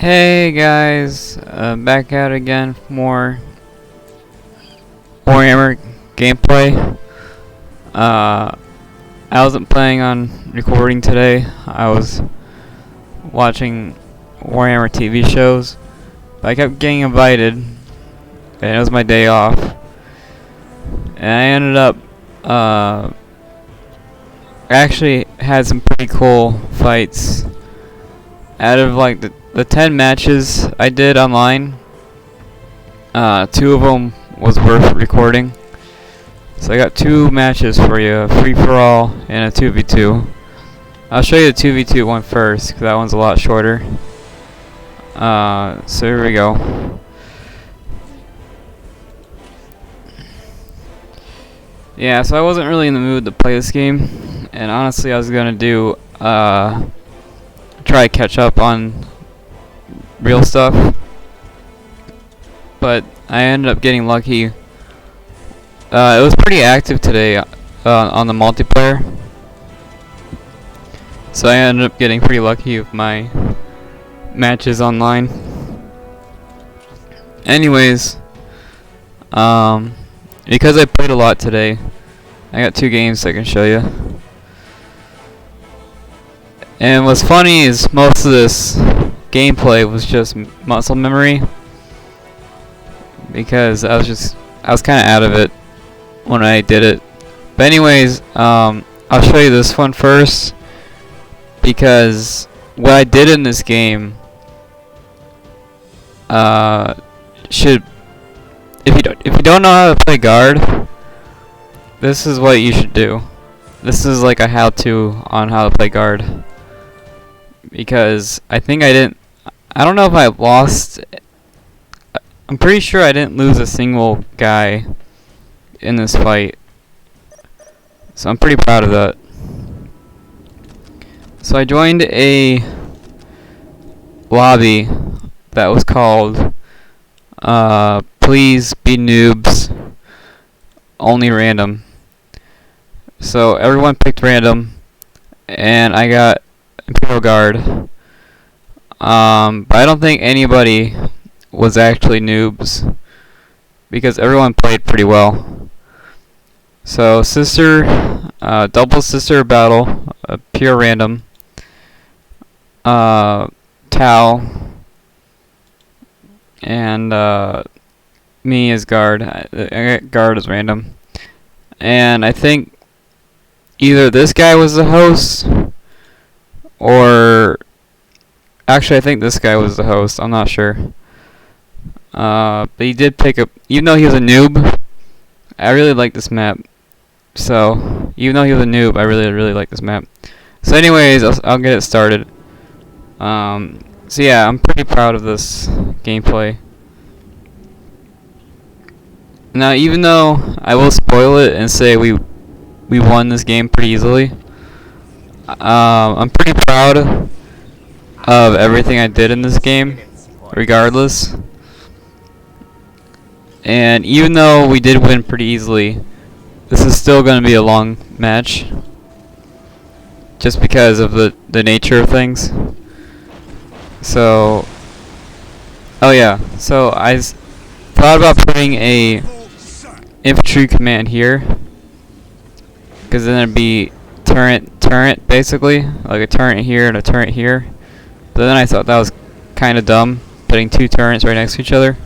Hey guys, back at it again for more Warhammer gameplay. I wasn't planning on recording today. I was watching Warhammer TV shows, but I kept getting invited, and it was my day off. And I ended up, I actually had some pretty cool fights. Out of like the 10 matches I did online, 2 of them was worth recording. So I got 2 matches for you, a free-for-all and a 2v2. I'll show you the 2v2 one first, because that one's a lot shorter. So here we go. Yeah, so I wasn't really in the mood to play this game, and honestly I was gonna do, try to catch up on real stuff, but I ended up getting lucky. It was pretty active today on the multiplayer, so I ended up getting pretty lucky with my matches online. Anyways, because I played a lot today, I got 2 games I can show you. And what's funny is most of this gameplay was just muscle memory, because I was kind of out of it when I did it. But anyways, I'll show you this one first, because what I did in this game if you don't know how to play guard, this is what you should do. This is like a how-to on how to play guard. Because I think I don't know if I lost, I'm pretty sure I didn't lose a single guy in this fight. So I'm pretty proud of that. So I joined a lobby that was called, Please Be Noobs, Only Random. So everyone picked random, and I got Imperial Guard. But I don't think anybody was actually noobs, because everyone played pretty well. So double sister battle, pure random. Tau and me as guard. I got guard as random, and I think either this guy was the host, or actually I think this guy was the host, I'm not sure. But he did pick up, even though he was a noob, I really like this map. So even though he was a noob, I really like this map. So anyways, I'll get it started. So yeah, I'm pretty proud of this gameplay. Now, even though I will spoil it and say we won this game pretty easily, I'm pretty proud of everything I did in this game, regardless. And even though we did win pretty easily, this is still going to be a long match, just because of the nature of things. So, oh yeah, so I thought about putting a infantry command here, because then it'd be turret basically, like a turret here and a turret here. But then I thought that was kind of dumb, putting 2 turrets right next to each other.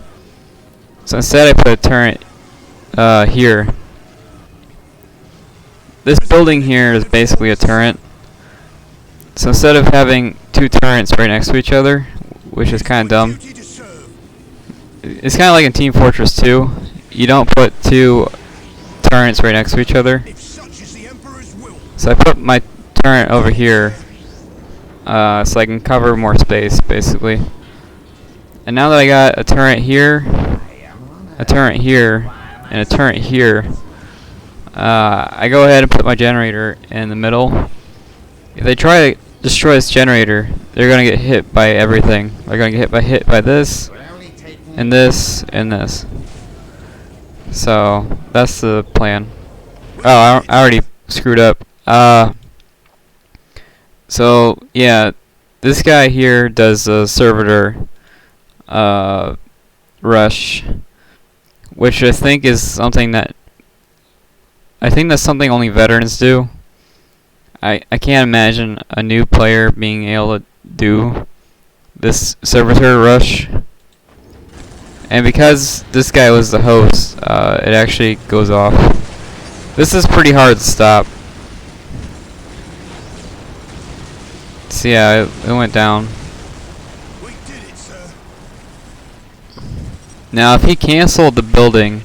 So instead I put a turret here. This building here is basically a turret. So instead of having 2 turrets right next to each other, which is kind of dumb, it's kind of like in Team Fortress 2. You don't put 2 turrets right next to each other. So I put my turret over here, so I can cover more space, basically. And now that I got a turret here, a turret here, and a turret here, I go ahead and put my generator in the middle. If they try to destroy this generator, they're gonna get hit by everything. They're gonna get hit by this, and this, and this. So that's the plan. Oh, I already screwed up. So yeah, this guy here does a servitor rush, which I think is something that that's something only veterans do. I can't imagine a new player being able to do this servitor rush. And because this guy was the host, it actually goes off. This is pretty hard to stop. So yeah, it went down. We did it, sir. Now if he canceled the building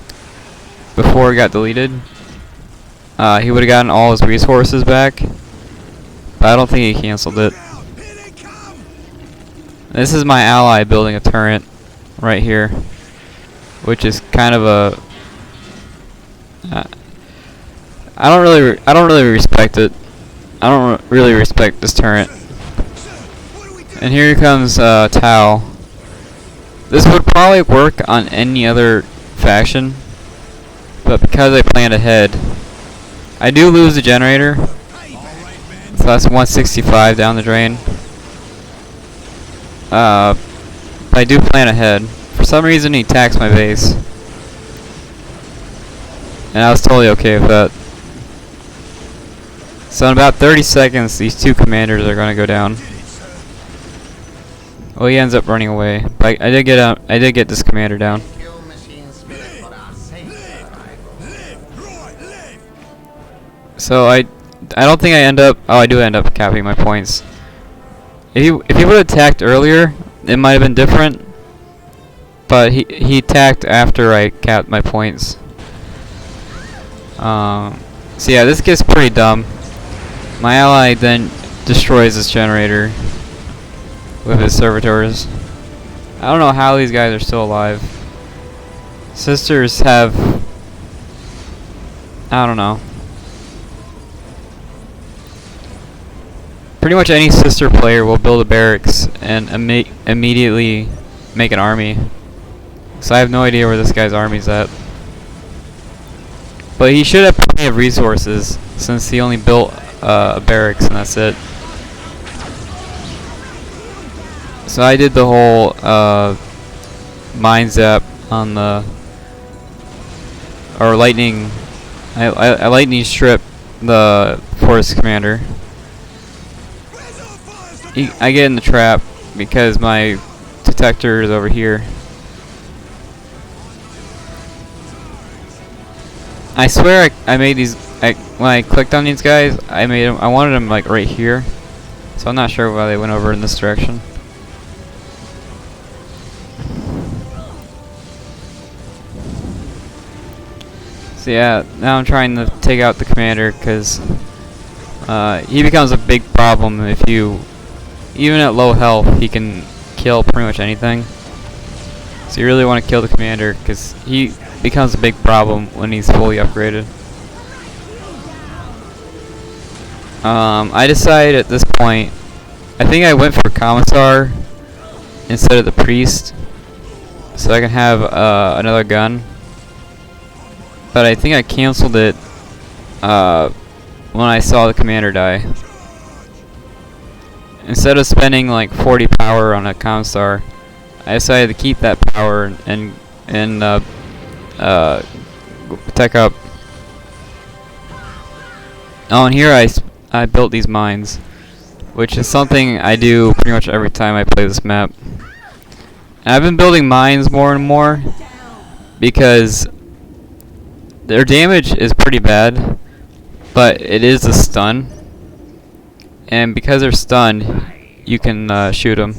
before it got deleted, he would have gotten all his resources back. But I don't think he canceled it. Here they come. This is my ally building a turret right here, which is kind of a I don't really respect it. I don't really respect this turret. And here comes Tau. This would probably work on any other faction, but because I planned ahead, I do lose the generator. So that's 165 down the drain. But I do plan ahead. For some reason he attacks my base, and I was totally okay with that. So in about 30 seconds, these two commanders are going to go down. Well, he ends up running away. But I did get this commander down. So I don't think I end up. Oh, I do end up capping my points. If he would have attacked earlier, it might have been different. But he attacked after I capped my points. So yeah, this gets pretty dumb. My ally then destroys this generator with his servitors. I don't know how these guys are still alive. Sisters have, I don't know. Pretty much any sister player will build a barracks and immediately make an army. So I have no idea where this guy's army's at. But he should have plenty of resources since he only built a barracks and that's it. So I did the whole mine zap on the lightning. I lightning strip the forest commander. I get in the trap because my detector is over here. I swear I made these. When I clicked on these guys, I made them. I wanted them like right here. So I'm not sure why they went over in this direction. So yeah, now I'm trying to take out the commander because he becomes a big problem if you, even at low health, he can kill pretty much anything. So you really want to kill the commander because he becomes a big problem when he's fully upgraded. I decided at this point, I think I went for Commissar instead of the Priest, so I can have another gun. But I think I canceled it when I saw the commander die. Instead of spending like 40 power on a Commissar, I decided to keep that power and tech up. Oh, and here I built these mines, which is something I do pretty much every time I play this map. And I've been building mines more and more because their damage is pretty bad, but it is a stun. And because they're stunned, you can shoot them.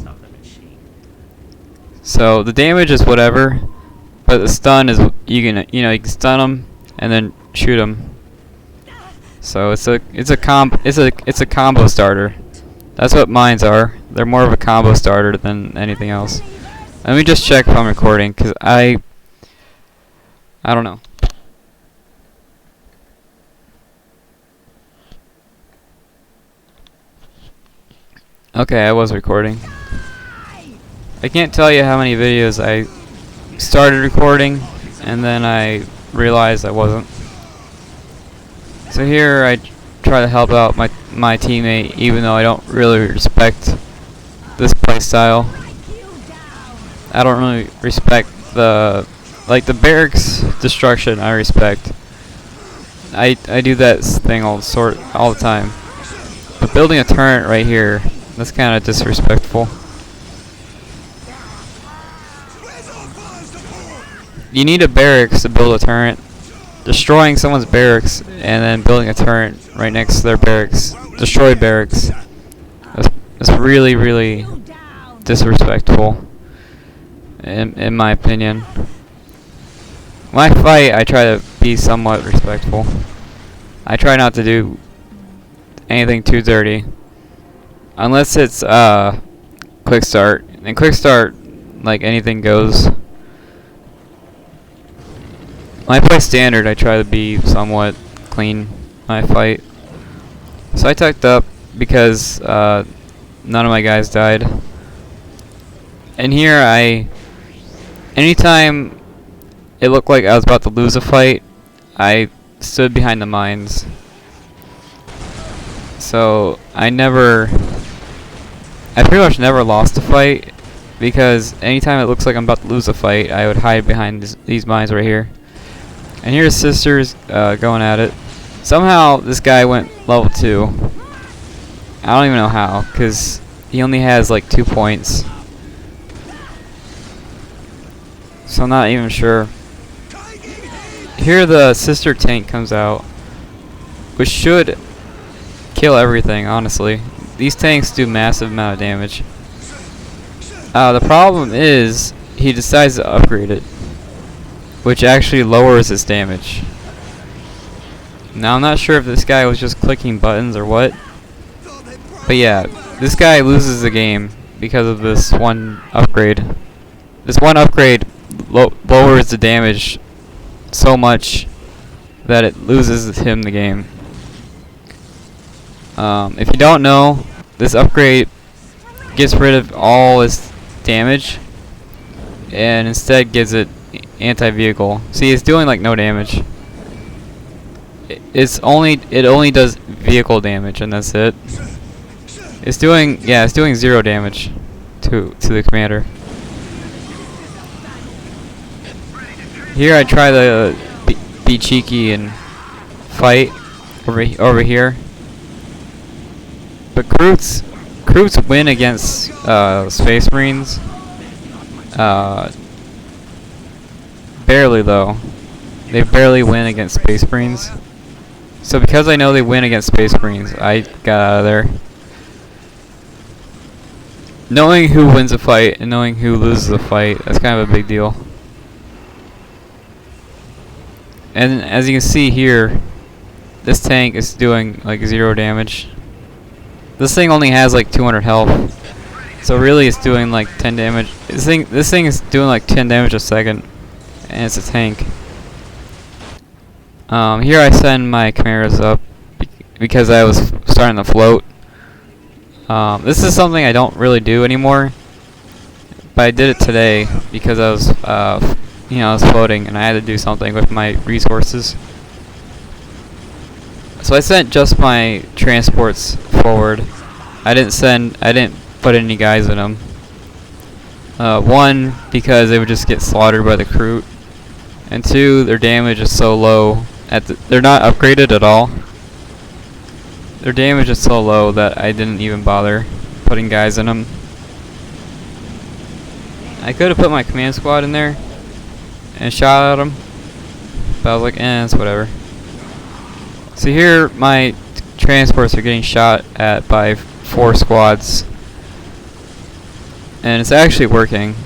So the damage is whatever, but the stun is you can stun them and then shoot them. So it's a combo starter. That's what mines are. They're more of a combo starter than anything else. Let me just check if I'm recording, cause I don't know. Okay, I was recording. I can't tell you how many videos I started recording and then I realized I wasn't. So here I try to help out my teammate even though I don't really respect this playstyle. I don't really respect the barracks destruction. I respect. I do that thing all the time. But building a turret right here, that's kind of disrespectful. You need a barracks to build a turret. Destroying someone's barracks and then building a turret right next to their barracks, destroy barracks. That's really, really disrespectful, in my opinion. When I fight, I try to be somewhat respectful. I try not to do anything too dirty, unless it's quick start. And quick start, like anything goes. When I play standard, I try to be somewhat clean when I fight. So I tucked up because none of my guys died. And here anytime it looked like I was about to lose a fight, I stood behind the mines. So I pretty much never lost a fight, because anytime it looks like I'm about to lose a fight, I would hide behind these mines right here. And here's sisters going at it. Somehow this guy went level 2. I don't even know how, because he only has like 2 points. So I'm not even sure. Here the sister tank comes out, which should kill everything, honestly. These tanks do massive amount of damage. The problem is he decides to upgrade it, which actually lowers its damage. Now I'm not sure if this guy was just clicking buttons or what, but yeah, this guy loses the game because of this one upgrade. This one upgrade lowers the damage so much that it loses him the game. If you don't know, this upgrade gets rid of all its damage and instead gives it anti-vehicle. See, it's doing like no damage. It only does vehicle damage, and that's it. It's doing 0 damage to the commander. Here I try to be cheeky and fight over here, but Recruits win against Space Marines. Barely though. They barely win against Space Marines. So because I know they win against Space Marines, I got out of there. Knowing who wins a fight and knowing who loses a fight, that's kind of a big deal. And as you can see here, this tank is doing like 0 damage. This thing only has like 200 health, so really it's doing like 10 damage. This thing is doing like 10 damage a second, and it's a tank. Here I send my chimeras up because I was starting to float. This is something I don't really do anymore, but I did it today because I was, I was floating and I had to do something with my resources. So I sent just my transports forward. I didn't put any guys in them. One, because they would just get slaughtered by the recruit, and two, their damage is so low. They're not upgraded at all. Their damage is so low that I didn't even bother putting guys in them. I could have put my command squad in there and shot at them, but I was like, it's whatever. So here my transports are getting shot at by 4 squads, and it's actually working.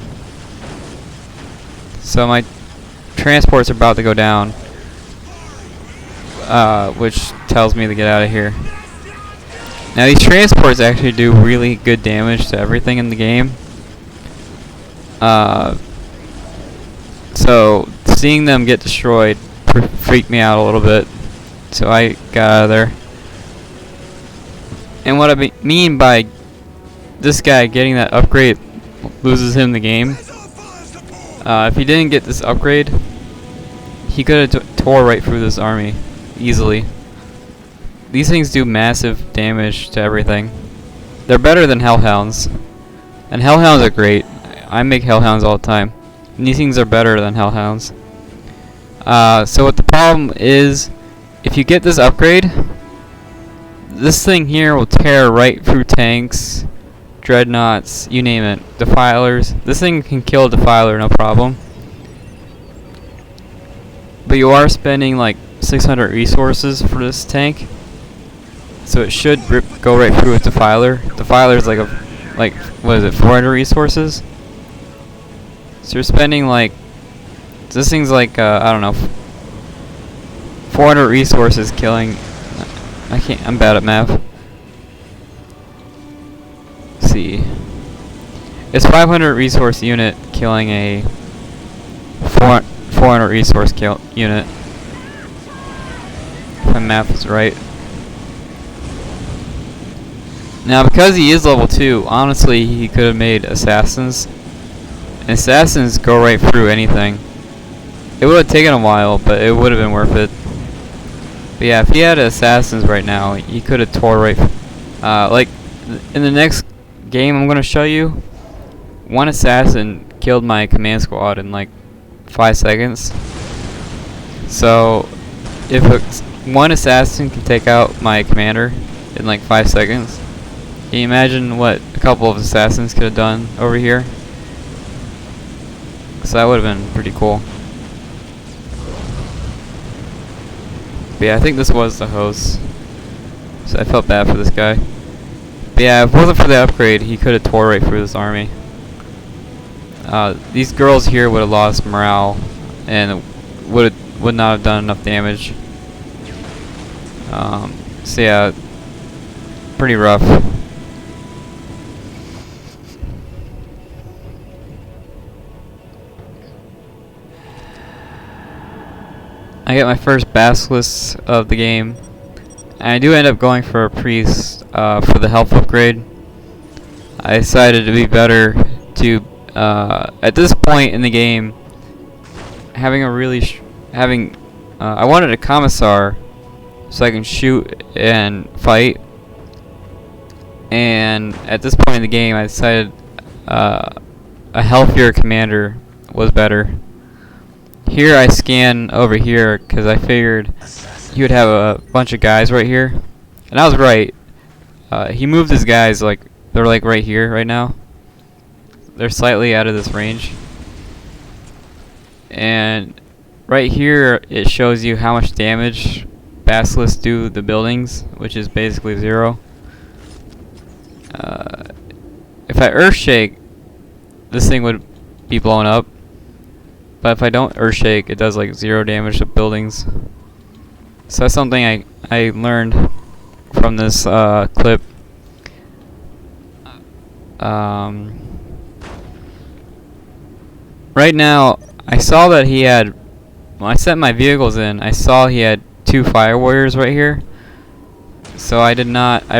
So my transports are about to go down, which tells me to get out of here. Now these transports actually do really good damage to everything in the game. So seeing them get destroyed freaked me out a little bit. So I got out of there. And what I mean by this guy getting that upgrade loses him the game. If he didn't get this upgrade, he could have tore right through this army easily. These things do massive damage to everything. They're better than Hellhounds. And hellhounds are great. I make hellhounds all the time. And these things are better than hellhounds. So what the problem is, if you get this upgrade, this thing here will tear right through tanks, dreadnoughts, you name it, defilers. This thing can kill a defiler, no problem. But you are spending like 600 resources for this tank, so it should go right through a defiler. Defiler is like what is it, 400 resources? So you're spending like, this thing's like I don't know, 400 resources killing. I'm bad at math. Let's see. It's 500 resource unit killing a 400 resource unit. If my math is right. Now, because he is level 2, honestly, he could have made assassins. And assassins go right through anything. It would have taken a while, but it would have been worth it. But yeah, if he had assassins right now, he could have tore right. Like in the next game I'm gonna show you, one assassin killed my command squad in like 5 seconds. So if one assassin can take out my commander in like 5 seconds, can you imagine what a couple of assassins could have done over here? So that would have been pretty cool. But yeah, I think this was the host, so I felt bad for this guy. But yeah, if it wasn't for the upgrade, he could have tore right through this army. These girls here would have lost morale, and would not have done enough damage. So yeah, pretty rough. I get my first basilisk of the game, and I do end up going for a priest for the health upgrade. I decided to be better to at this point in the game, having a really I wanted a commissar so I can shoot and fight, and at this point in the game I decided a healthier commander was better. Here I scan over here because I figured he would have a bunch of guys right here, and I was right. He moved his guys like they're like right here right now. They're slightly out of this range, and right here it shows you how much damage basilisks do the buildings, which is basically 0. If I earthshake, this thing would be blown up. But if I don't earthshake, it does like 0 damage to buildings. So that's something I learned from this clip. Right now, I saw that he had, when I sent my vehicles in, I saw he had 2 fire warriors right here. So I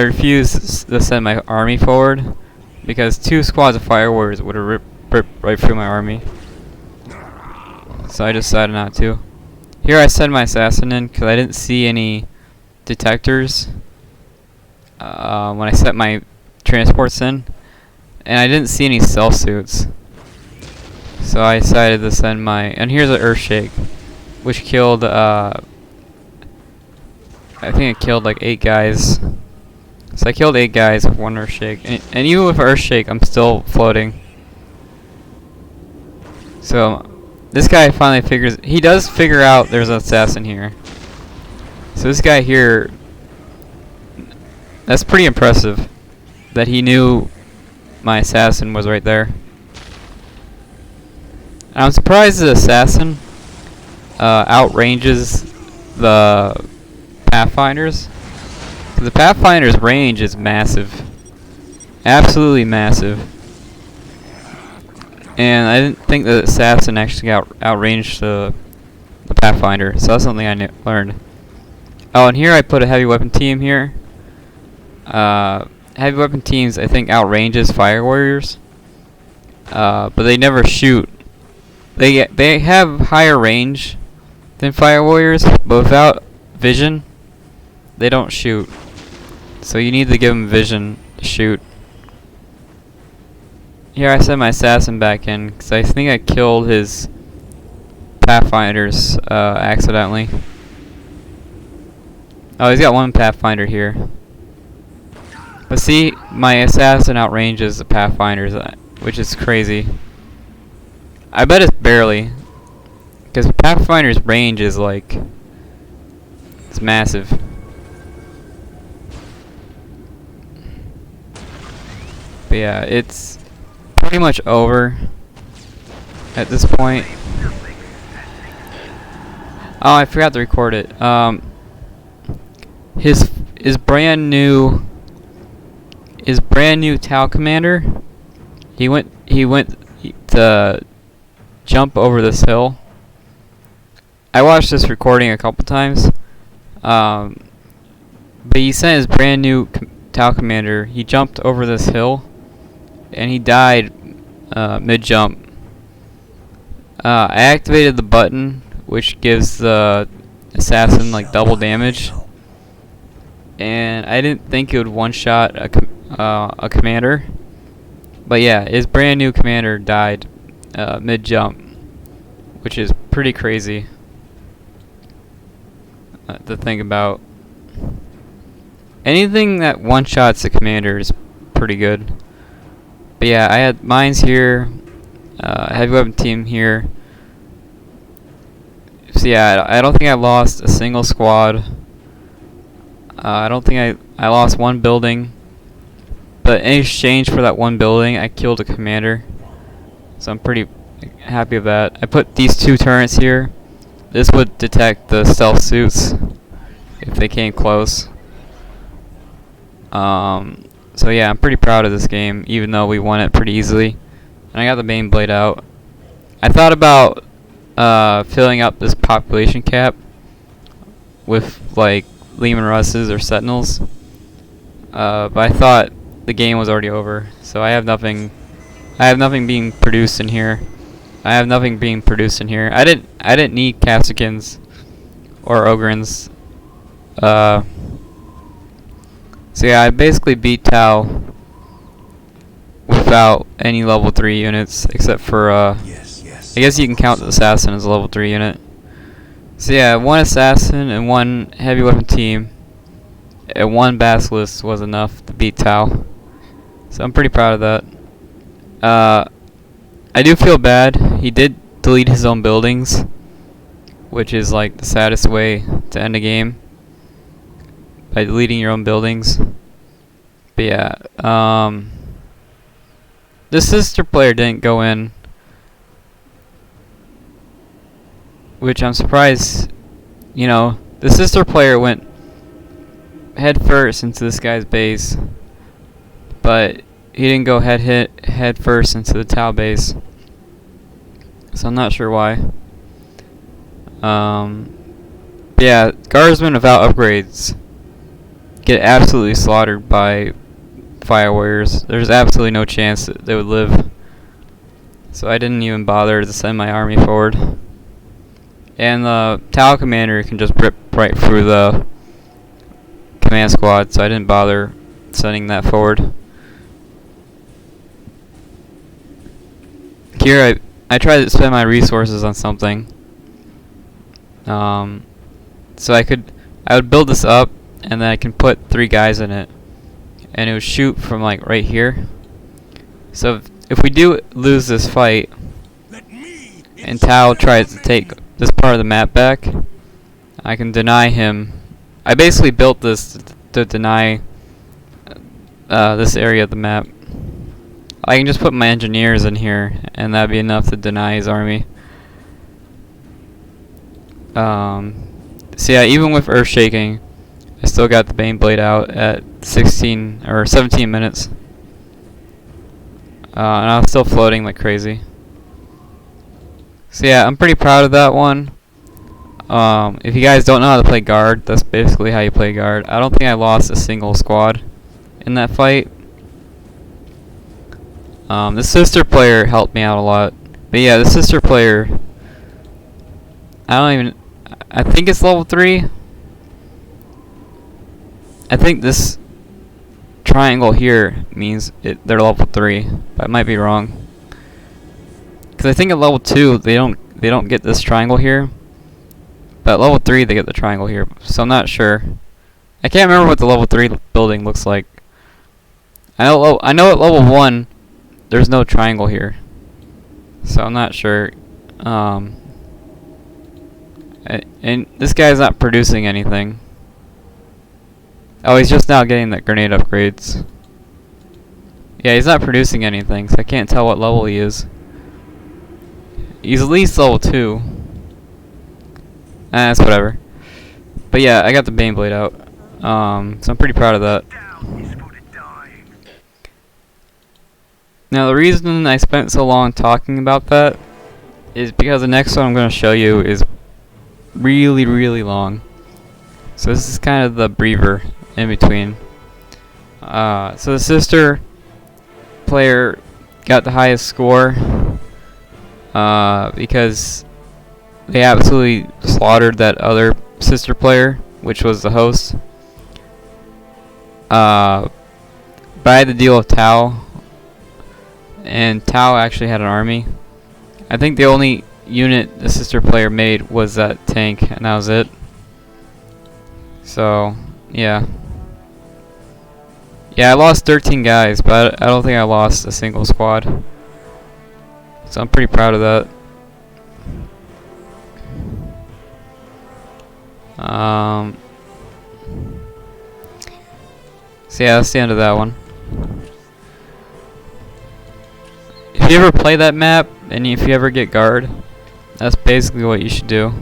refused to send my army forward, because 2 squads of fire warriors would have ripped right through my army. So I decided not to. Here I send my assassin in because I didn't see any detectors when I set my transports in, and I didn't see any cell suits. So I decided to send my, and here's an earthshake, which killed I think it killed like 8 guys. So I killed 8 guys with 1 earthshake, and even with earthshake I'm still floating. So this guy finally he does figure out there's an assassin here. So this guy here, that's pretty impressive that he knew my assassin was right there. I'm surprised the assassin outranges the Pathfinders. The Pathfinder's range is massive. Absolutely massive. And I didn't think the assassin actually outranged the Pathfinder, so that's something I learned. Oh, and here I put a heavy weapon team here. Heavy weapon teams I think outranges fire warriors, but they never shoot. They have higher range than fire warriors, but without vision, they don't shoot. So you need to give them vision to shoot. Here I sent my assassin back in because I think I killed his pathfinders accidentally. Oh, he's got one pathfinder here. But see, my assassin outranges the pathfinders, which is crazy. I bet it's barely, because pathfinder's range is like, it's massive. But yeah, it's pretty much over at this point. Oh, I forgot to record it. His brand new Tau commander. He went to jump over this hill. I watched this recording a couple times. But he sent his brand new Tau commander. He jumped over this hill, and he died mid-jump. I activated the button, which gives the assassin like double damage, and I didn't think it would one-shot a commander. But yeah, his brand new commander died mid-jump, which is pretty crazy to think about. Anything that one-shots a commander is pretty good. But yeah, I had mines here, heavy weapon team here. So yeah, I don't think I lost a single squad. I don't think I lost one building. But in exchange for that one building, I killed a commander. So I'm pretty happy with that. I put these 2 turrets here. This would detect the stealth suits if they came close. So yeah, I'm pretty proud of this game, even though we won it pretty easily. And I got the main blade out. I thought about filling up this population cap with like Lehman Russes or Sentinels, but I thought the game was already over, so I have nothing being produced in here. I didn't need Casicans or Ogrins. So yeah, I basically beat Tau without any level 3 units, except for I guess you can count the assassin as a level 3 unit. So yeah, 1 assassin and 1 heavy weapon team and 1 basilisk was enough to beat Tau. So I'm pretty proud of that. I do feel bad. He did delete his own buildings, which is like the saddest way to end a game, by deleting your own buildings. But yeah, the sister player didn't go in, which I'm surprised. You know, the sister player went head first into this guy's base, but he didn't go head first into the Tau base. So I'm not sure why. But yeah, guardsmen without upgrades get absolutely slaughtered by fire warriors. There's absolutely no chance that they would live. So I didn't even bother to send my army forward. And the Tau commander can just rip right through the command squad, so I didn't bother sending that forward. Here I tried to spend my resources on something. So I would build this up, and then I can put 3 guys in it, and it would shoot from like right here. So if we do lose this fight, and Tau tries to take this part of the map back, I can deny him. I basically built this to deny this area of the map. I can just put my engineers in here, and that'd be enough to deny his army. So yeah, even with earth shaking, I still got the Bane Blade out at 16 or 17 minutes. And I was still floating like crazy. So yeah, I'm pretty proud of that one. If you guys don't know how to play guard, that's basically how you play guard. I don't think I lost a single squad in that fight. The sister player helped me out a lot. But yeah, the sister player, I think it's level 3. I think this triangle here means they're level 3, but I might be wrong. Because I think at level 2 they don't get this triangle here, but at level 3 they get the triangle here. So I'm not sure. I can't remember what the level 3 building looks like. I know at level 1 there's no triangle here, so I'm not sure. And this guy's not producing anything. Oh, he's just now getting the grenade upgrades. Yeah, he's not producing anything, so I can't tell what level he is. He's at least level 2. That's whatever. But yeah, I got the Baneblade out. So I'm pretty proud of that. Now the reason I spent so long talking about that is because the next one I'm going to show you is really, really long. So this is kind of the breather in between. So the sister player got the highest score because they absolutely slaughtered that other sister player, which was the host. But I had to deal with Tau, and Tau actually had an army. I think the only unit the sister player made was that tank, and that was it. So, yeah. Yeah, I lost 13 guys, but I don't think I lost a single squad. So I'm pretty proud of that. So yeah, that's the end of that one. If you ever play that map, and if you ever get guard, that's basically what you should do.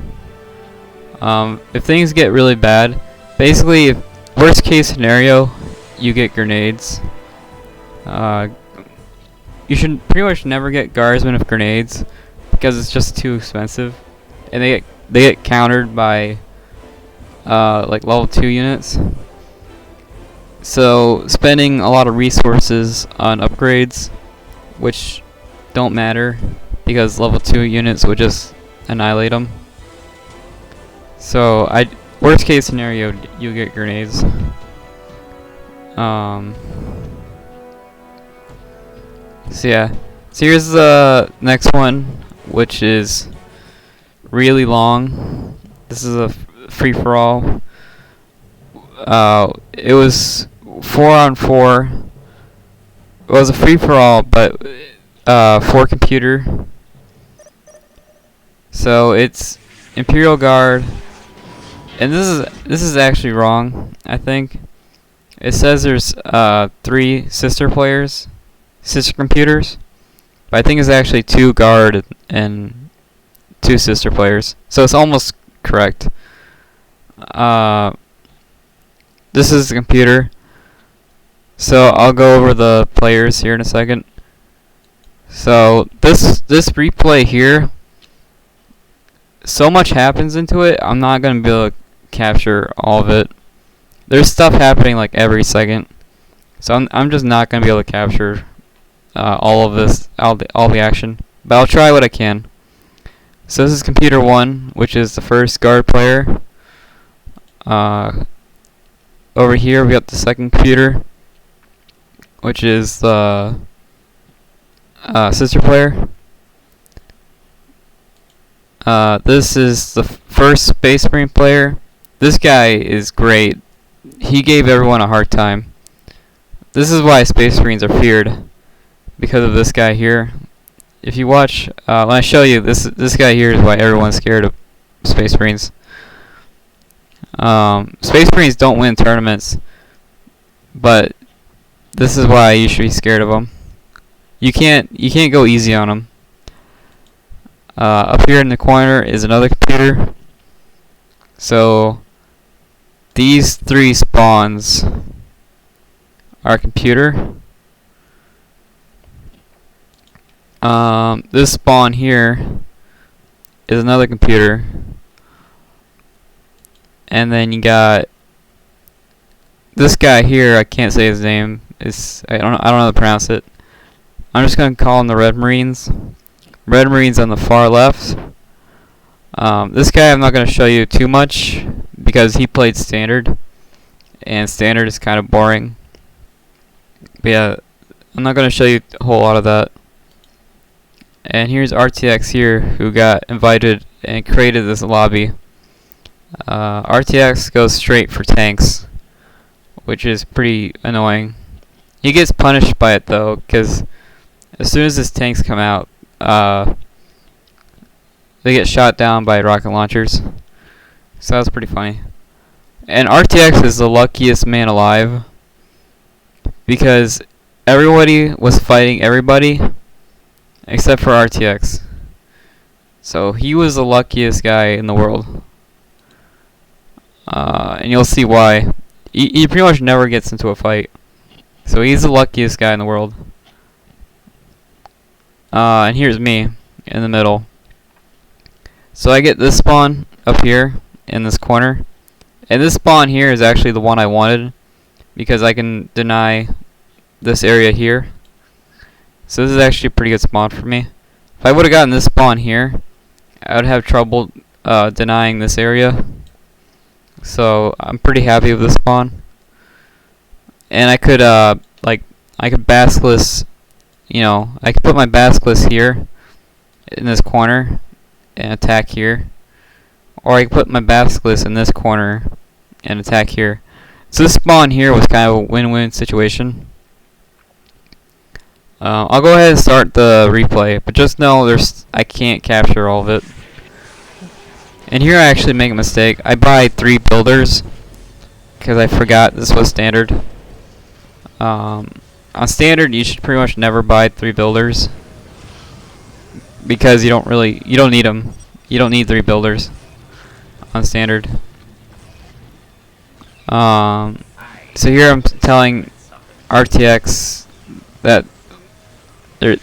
If things get really bad, basically, worst case scenario, you get grenades. You should pretty much never get guardsmen with grenades because it's just too expensive, and they get countered by like level 2 units. So spending a lot of resources on upgrades, which don't matter because level 2 units would just annihilate them. So worst case scenario, you get grenades. So yeah, so here's the next one, which is really long. This is a free-for-all. It was 4-on-4. It was a free-for-all, but 4 computer. So it's Imperial Guard, and this is actually wrong. I think it says there's 3 sister players, sister computers, but I think it's actually 2 guard and 2 sister players. So it's almost correct. This is the computer. So I'll go over the players here in a second. So this replay here, so much happens into it, I'm not gonna be able to capture all of it. There's stuff happening like every second, so I'm just not gonna be able to capture all of this, all the action. But I'll try what I can. So this is computer 1, which is the first guard player. Over here we got the second computer, which is the sister player. This is the first Space Marine player. This guy is great. He gave everyone a hard time. This is why Space Marines are feared, because of this guy here. If you watch, when I show you, this guy here is why everyone's scared of Space Marines. Space Marines don't win tournaments, but this is why you should be scared of them. You can't go easy on them. Up here in the corner is another computer. So these 3 spawns are computer. This spawn here is another computer. And then you got this guy here. I can't say his name. I don't know how to pronounce it. I'm just gonna call him the Red Marines. Red Marines on the far left. This guy I'm not gonna show you too much because he played standard, and standard is kind of boring. But yeah, I'm not going to show you a whole lot of that. And here's RTX here, who got invited and created this lobby. RTX goes straight for tanks, which is pretty annoying. He gets punished by it though, because as soon as his tanks come out, they get shot down by rocket launchers. So that's pretty funny. And RTX is the luckiest man alive, because everybody was fighting everybody except for RTX. So he was the luckiest guy in the world. And you'll see why. He pretty much never gets into a fight. So he's the luckiest guy in the world. And here's me in the middle. So I get this spawn up here in this corner. And this spawn here is actually the one I wanted, because I can deny this area here. So this is actually a pretty good spawn for me. If I would have gotten this spawn here, I would have trouble denying this area. So I'm pretty happy with this spawn. And I could I could basilisk, I could put my basilisk here in this corner and attack here. Or I could put my basilisk in this corner and attack here. So this spawn here was kind of a win-win situation. I'll go ahead and start the replay, but just know I can't capture all of it. And here I actually make a mistake. I buy 3 builders because I forgot this was standard. On standard, you should pretty much never buy 3 builders because you don't need them. You don't need 3 builders on standard. So here I'm telling RTX that the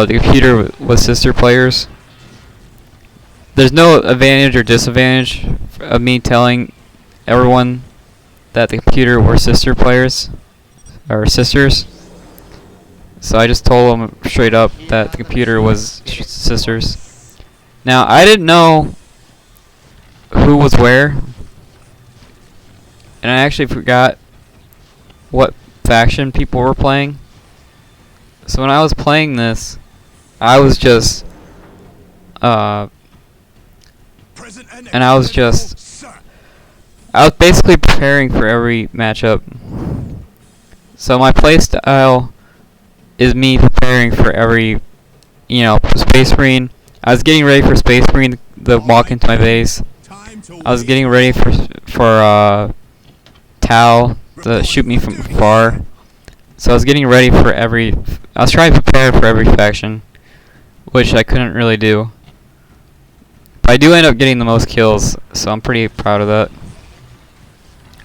computer was sister players. There's no advantage or disadvantage of me telling everyone that the computer were sister players or sisters. So I just told them straight up that the computer was sisters. Now I didn't know who was where, and I actually forgot what faction people were playing. So when I was playing this, I was just I was basically preparing for every matchup. So my playstyle is me preparing for every, Space Marine. I was getting ready for Space Marine to walk into my base. I was getting ready for Tau to shoot me from afar. So I was getting ready for I was trying to prepare for every faction, which I couldn't really do. But I do end up getting the most kills, so I'm pretty proud of that.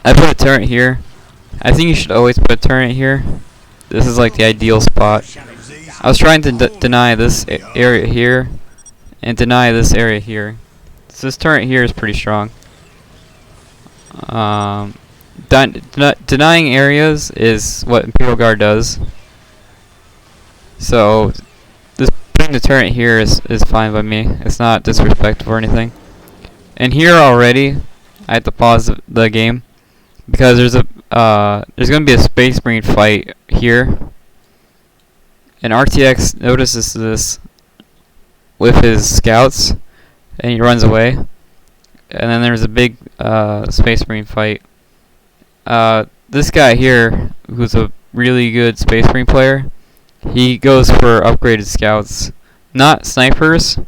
I put a turret here. I think you should always put a turret here. This is like the ideal spot. I was trying to deny this area here and deny this area here. So this turret here is pretty strong. Denying areas is what Imperial Guard does. So this putting the turret here is fine by me. It's not disrespectful or anything. And here already, I have to pause the game because there's gonna be a Space Marine fight here. And RTX notices this with his scouts, and he runs away. And then there's a big Space Marine fight. This guy here, who's a really good Space Marine player, he goes for upgraded scouts. Not snipers,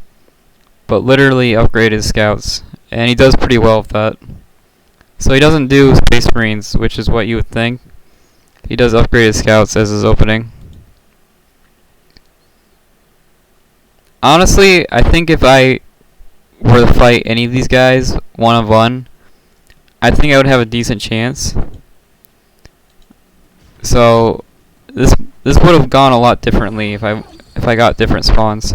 but literally upgraded scouts. And he does pretty well with that. So he doesn't do Space Marines, which is what you would think. He does upgraded scouts as his opening. Honestly, I think if I were to fight any of these guys one-on-one, I think I would have a decent chance. So this would have gone a lot differently if I got different spawns.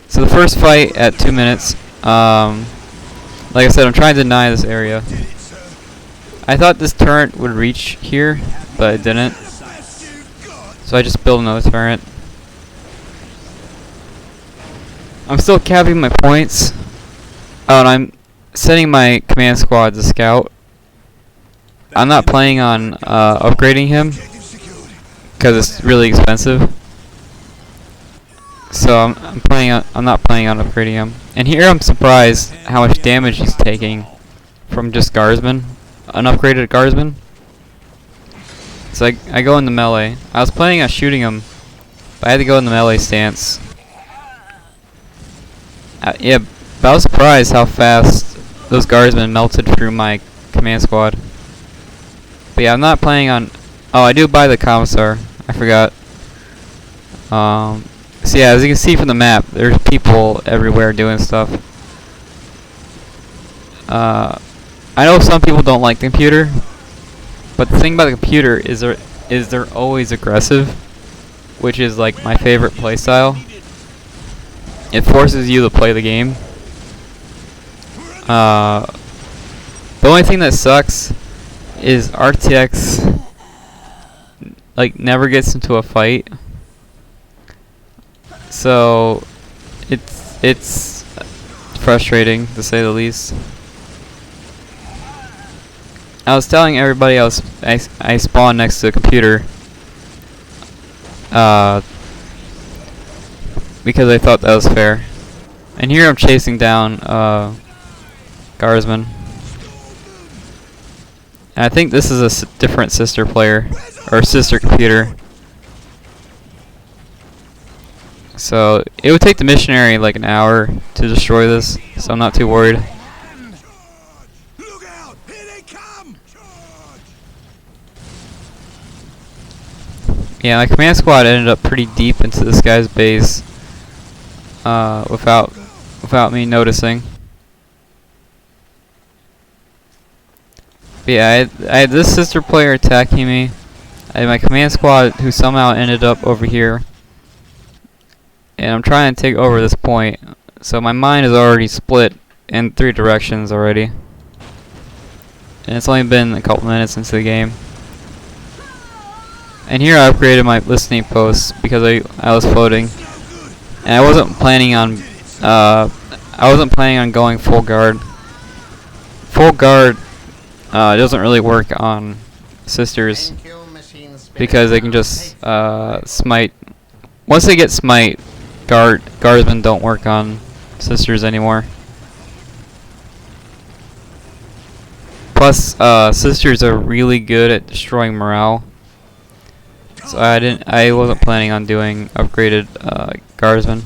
So the first fight at 2 minutes, like I said, I'm trying to deny this area. I thought this turret would reach here, but it didn't. So I just built another turret. I'm still capping my points. Oh, and I'm setting my command squad to scout. I'm not planning on upgrading him. because it's really expensive. So I'm not planning on upgrading him. And here I'm surprised how much damage he's taking from just guardsmen, unupgraded guardsmen. So I go into melee. I was planning on shooting him, but I had to go in the melee stance. Yeah, but I was surprised how fast those guardsmen melted through my command squad. But yeah, I'm not planning on... Oh, I do buy the commissar. I forgot. So yeah, as you can see from the map, there's people everywhere doing stuff. I know some people don't like the computer, but the thing about the computer is they're always aggressive, which is like my favorite playstyle. It forces you to play the game. The only thing that sucks is RTX like never gets into a fight. So it's frustrating to say the least. I was telling everybody I spawned next to a computer because I thought that was fair. And here I'm chasing down Guardsman. And I think this is a different sister player or sister computer. So it would take the missionary like an hour to destroy this, so I'm not too worried. Look out! Here they come! Yeah, my command squad ended up pretty deep into this guy's base without me noticing. But yeah, I had this sister player attacking me. I had my command squad who somehow ended up over here. And I'm trying to take over this point. So my mind is already split in 3 directions already. And it's only been a couple minutes into the game. And here I upgraded my listening posts because I was floating. And I wasn't planning on going full guard. Full guard doesn't really work on sisters because they can just smite. Once they get smite, guardsmen don't work on sisters anymore. Plus, sisters are really good at destroying morale. So I wasn't planning on doing upgraded guardsmen.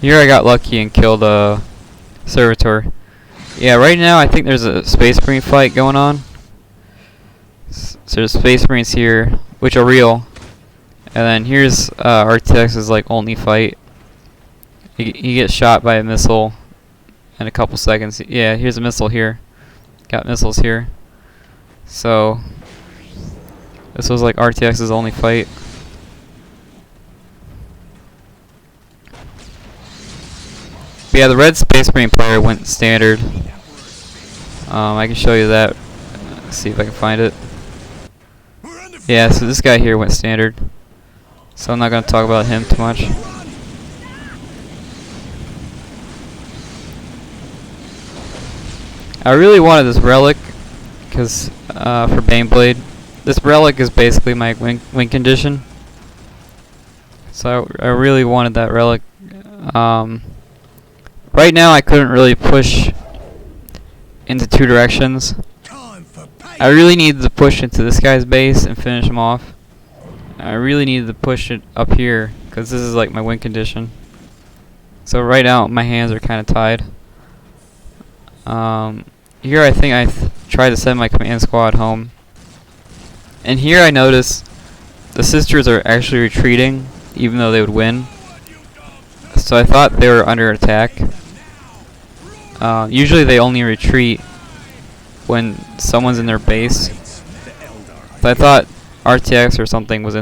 Here I got lucky and killed a servitor. Yeah, right now I think there's a Space Marine fight going on. So there's Space Marines here, which are real. And then here's RTX's like only fight. He gets shot by a missile in a couple seconds. Yeah, here's a missile here. Got missiles here. So this was like RTX's only fight. But yeah, the red Space Marine player went standard. I can show you that. Let's see if I can find it. Yeah, so this guy here went standard. So I'm not going to talk about him too much. I really wanted this relic because for Baneblade. This relic is basically my win condition. So I really wanted that relic. Right now I couldn't really push into 2 directions. I really needed to push into this guy's base and finish him off. I really needed to push it up here because this is like my win condition. So right now my hands are kind of tied. Here I think I tried to send my command squad home. And here I notice the sisters are actually retreating even though they would win. So I thought they were under attack. Usually they only retreat when someone's in their base. But I thought RTX or something was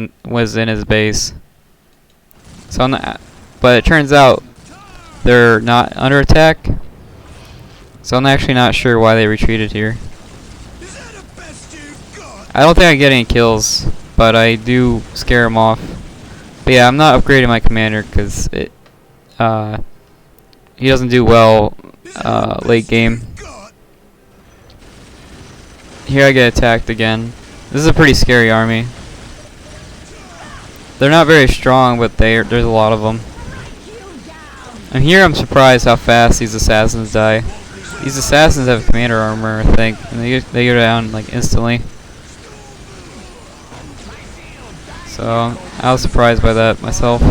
in his base. So I'm not, but it turns out they're not under attack. So I'm actually not sure why they retreated here. I don't think I get any kills, but I do scare them off. But yeah, I'm not upgrading my commander because he doesn't do well late game. Here I get attacked again. This is a pretty scary army. They're not very strong, but there's a lot of them. And here I'm surprised how fast these assassins die. These assassins have commander armor, I think, and they go down like instantly. So I was surprised by that myself.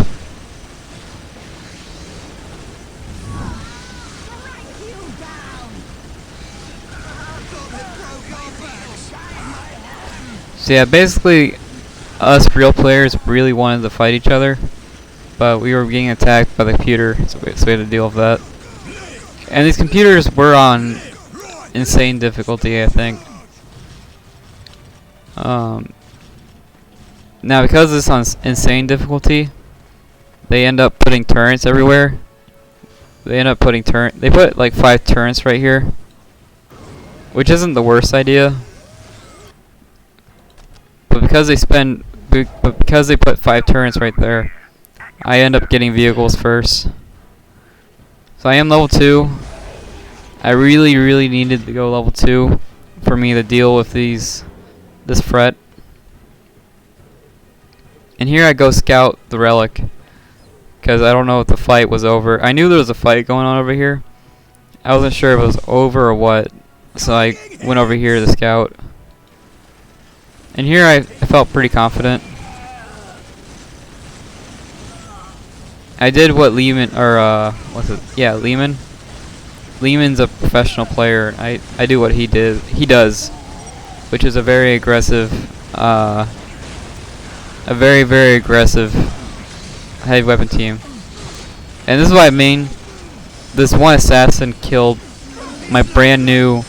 So yeah, basically us real players really wanted to fight each other, but we were getting attacked by the computer, so we had to deal with that. And these computers were on insane difficulty, I think. Now because it's on insane difficulty, they end up putting turrets everywhere. They put like 5 turrets right here, which isn't the worst idea. But because they put 5 turrets right there, I end up getting vehicles first. So I am level 2. I really needed to go level 2 for me to deal with this threat. And here I go scout the relic, because I don't know if the fight was over. I knew there was a fight going on over here. I wasn't sure if it was over or what, so I went over here to scout. And here I felt pretty confident. I did what Lehman, or what's it? Yeah, Lehman. Lehman's a professional player. I do what he does, which is a very aggressive, very aggressive heavy weapon team. And this is what I mean. This one assassin killed my brand new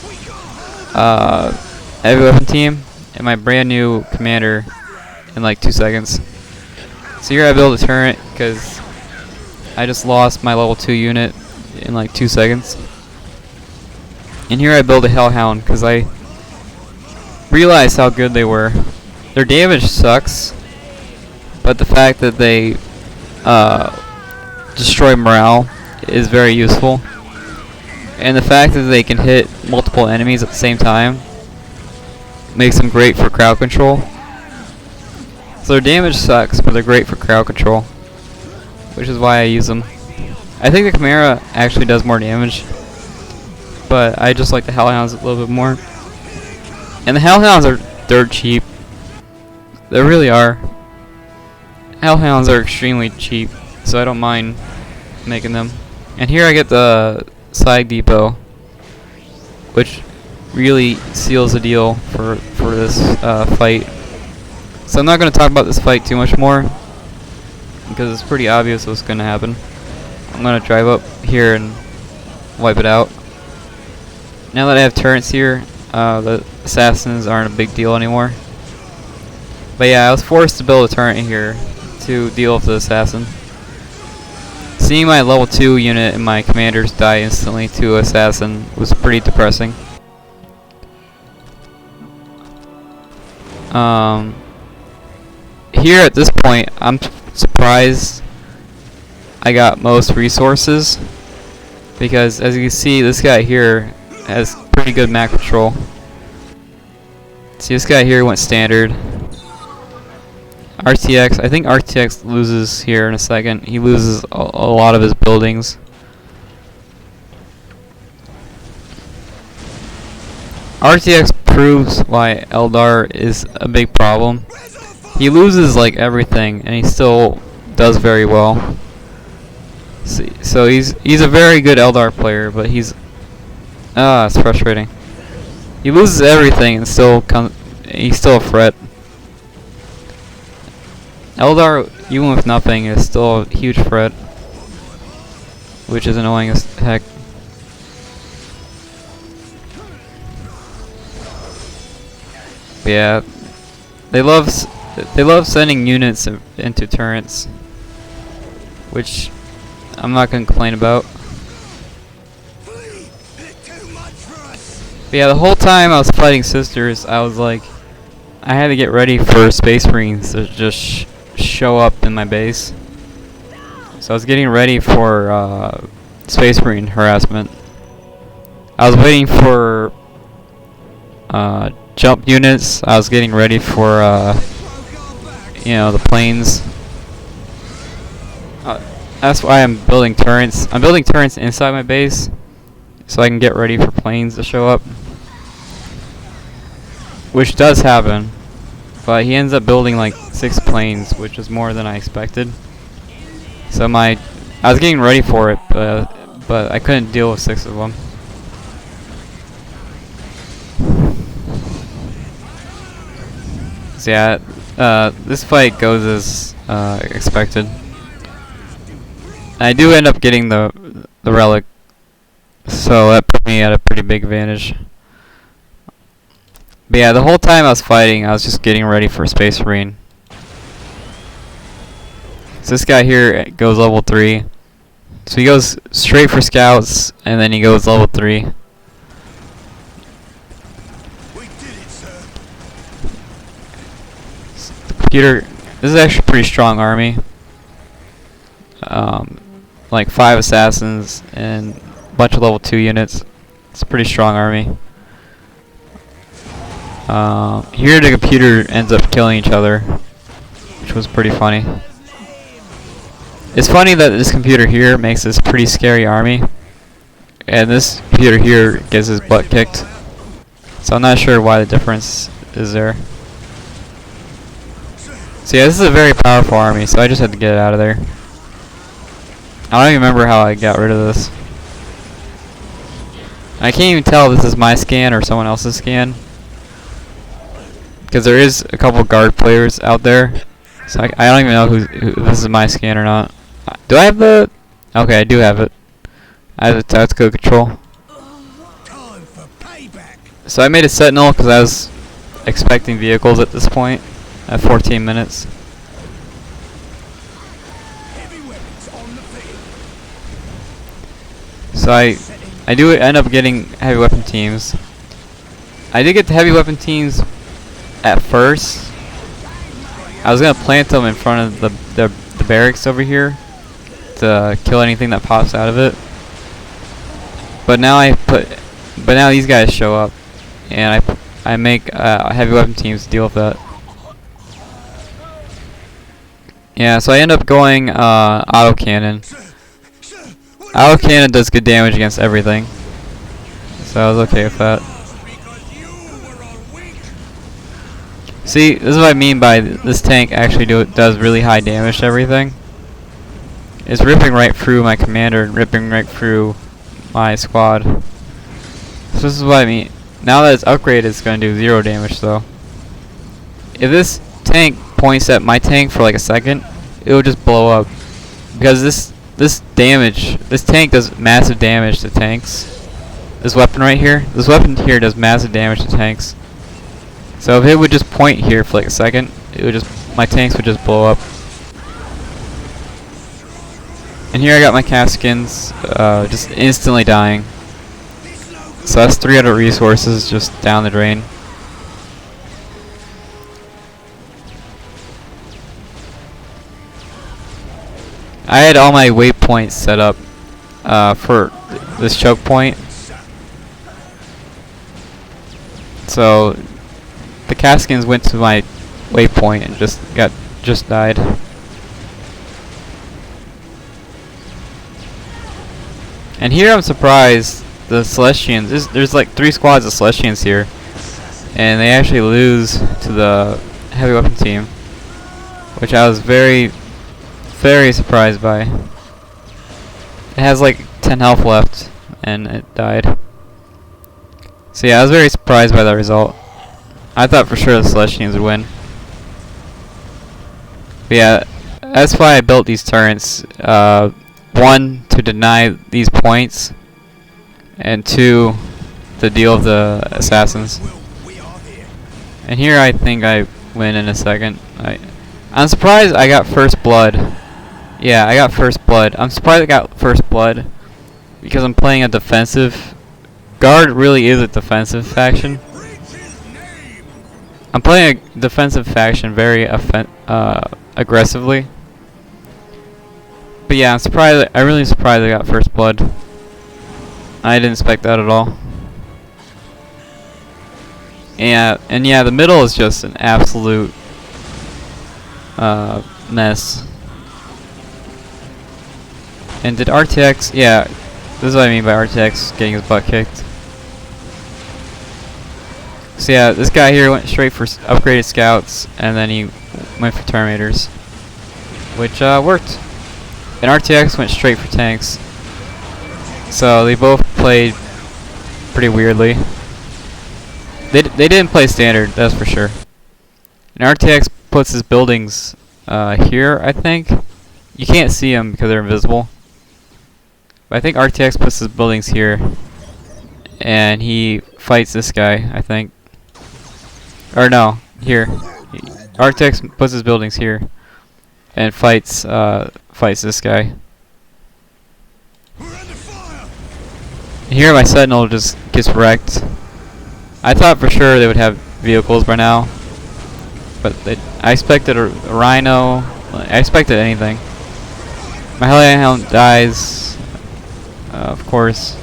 heavy weapon team and my brand new commander in like 2 seconds. So here I build a turret because I just lost my level 2 unit in like 2 seconds. And here I build a Hellhound because I realized how good they were. Their damage sucks, but the fact that they destroy morale is very useful. And the fact that they can hit multiple enemies at the same time makes them great for crowd control. So their damage sucks, but they're great for crowd control, which is why I use them. I think the Chimera actually does more damage, but I just like the Hellhounds a little bit more. And the Hellhounds are dirt cheap. They really are. Hellhounds are extremely cheap, so I don't mind making them. And here I get the side depot, which really seals the deal for this fight. So I'm not going to talk about this fight too much more, because it's pretty obvious what's going to happen. I'm going to drive up here and wipe it out. Now that I have turrets here, the assassins aren't a big deal anymore. But yeah, I was forced to build a turret in here to deal with the assassin. Seeing my level 2 unit and my commanders die instantly to assassin was pretty depressing. Here at this point, I'm surprised I got most resources, because as you can see, this guy here has pretty good map control. See, this guy here went standard. RTX, I think RTX loses here in a second. He loses a lot of his buildings. RTX proves why Eldar is a big problem. He loses like everything, and he still does very well. So he's a very good Eldar player, but it's frustrating. He loses everything and he's still a threat. Eldar, even with nothing, is still a huge threat, which is annoying as heck. But yeah, they love sending units into turrets, which I'm not gonna complain about. But yeah, the whole time I was fighting sisters, I was like, I had to get ready for Space Marines to just show up in my base. So I was getting ready for Space Marine harassment. I was waiting for jump units. I was getting ready for the planes. that's why I'm building turrets. I'm building turrets inside my base so I can get ready for planes to show up. Which does happen. But he ends up building like 6 planes, which is more than I expected. So I was getting ready for it, but I couldn't deal with 6 of them. So yeah, this fight goes as expected. I do end up getting the relic, so that put me at a pretty big advantage. But yeah, the whole time I was fighting, I was just getting ready for Space Marine. So this guy here goes level 3. So he goes straight for scouts, and then he goes level 3. We did it, sir. The computer, this is actually a pretty strong army. Like 5 assassins and a bunch of level 2 units. It's a pretty strong army. Here the computer ends up killing each other, which was pretty funny. It's funny that this computer here makes this pretty scary army, and this computer here gets his butt kicked. So I'm not sure why the difference is there. So yeah, this is a very powerful army, so I just had to get it out of there. I don't even remember how I got rid of this. I can't even tell if this is my scan or someone else's scan, because there is a couple guard players out there, so I don't even know who this is my scan or not. Do I have the? Okay, I do have it. I have the tactical control. Time for payback. So I made a sentinel because I was expecting vehicles at this point at 14 minutes. Heavy weapons on the field. So I do end up getting heavy weapon teams. I did get the heavy weapon teams at first. I was gonna plant them in front of the barracks over here to kill anything that pops out of it. But now these guys show up, and I make heavy weapon teams to deal with that. Yeah, so I end up going autocannon. Autocannon does good damage against everything, so I was okay with that. See, this is what I mean by this tank actually does really high damage to everything. It's ripping right through my commander and ripping right through my squad. So this is what I mean. Now that it's upgraded, it's going to do 0 damage though. If this tank points at my tank for like a second, it will just blow up. Because this tank does massive damage to tanks. This weapon right here, does massive damage to tanks. So if it would just point here for like a second, my tanks would just blow up. And here I got my Caskins just instantly dying. So that's 300 resources just down the drain. I had all my waypoints set up for this choke point. So the Caskins went to my waypoint and just died. And here I'm surprised the Celestians, there's like 3 squads of Celestians here, and they actually lose to the heavy weapon team, which I was very, very surprised by. It has like 10 health left, and it died. So yeah, I was very surprised by that result. I thought for sure the Celestians would win. But yeah, that's why I built these turrets. 1, to deny these points, and 2, to deal with the assassins. And here I think I win in a second. I'm surprised I got first blood. Yeah, I got first blood. I'm surprised I got first blood because I'm playing a defensive. Guard really is a defensive faction. I'm playing a defensive faction very aggressively. But yeah, I'm really surprised I got first blood. I didn't expect that at all. And yeah, the middle is just an absolute mess. And did RTX? Yeah, this is what I mean by RTX getting his butt kicked. So yeah, this guy here went straight for upgraded scouts, and then he went for Terminators, which worked. And RTX went straight for tanks. So they both played pretty weirdly. They didn't play standard, that's for sure. And RTX puts his buildings here, I think. You can't see them because they're invisible. But I think RTX puts his buildings here, and he fights this guy, I think. Or no, here. RTX puts his buildings here, and fights this guy. Here my Sentinel just gets wrecked. I thought for sure they would have vehicles by now, but I expected a Rhino. I expected anything. My Helihound dies, of course.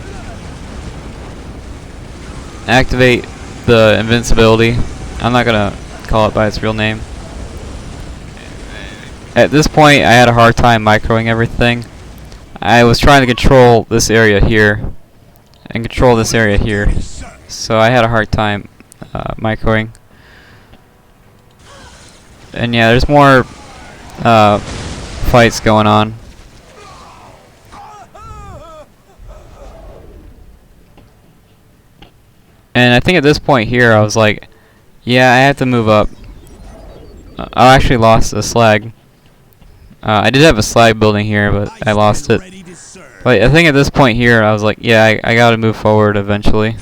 Activate the invincibility. I'm not gonna call it by its real name. At this point, I had a hard time microing everything. I was trying to control this area here and control this area here, so I had a hard time microing. And yeah, there's more fights going on. And I think at this point here, I was like, yeah, I have to move up. I actually lost a slag. I did have a slag building here, but I lost it. But I think at this point here, I was like, yeah, I gotta move forward eventually.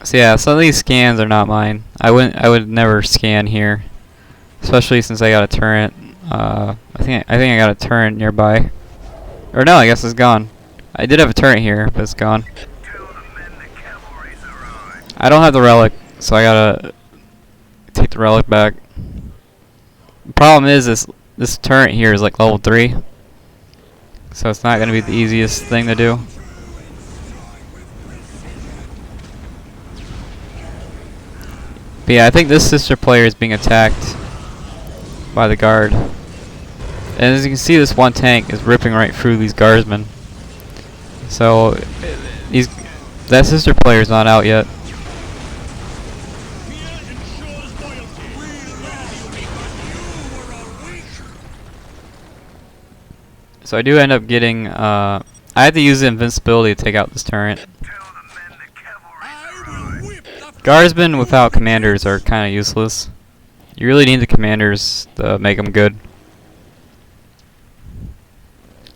So yeah, some of these scans are not mine. I would never scan here, especially since I got a turret. I think I got a turret nearby. Or no, I guess it's gone. I did have a turret here, but it's gone. I don't have the relic, so I gotta take the relic back. The problem is this turret here is like level 3, so it's not gonna be the easiest thing to do. But yeah, I think this sister player is being attacked by the guard. And as you can see, this one tank is ripping right through these guardsmen. So that sister player is not out yet. So I do end up getting, I had to use the invincibility to take out this turret. Guardsmen without commanders are kind of useless. You really need the commanders to make them good.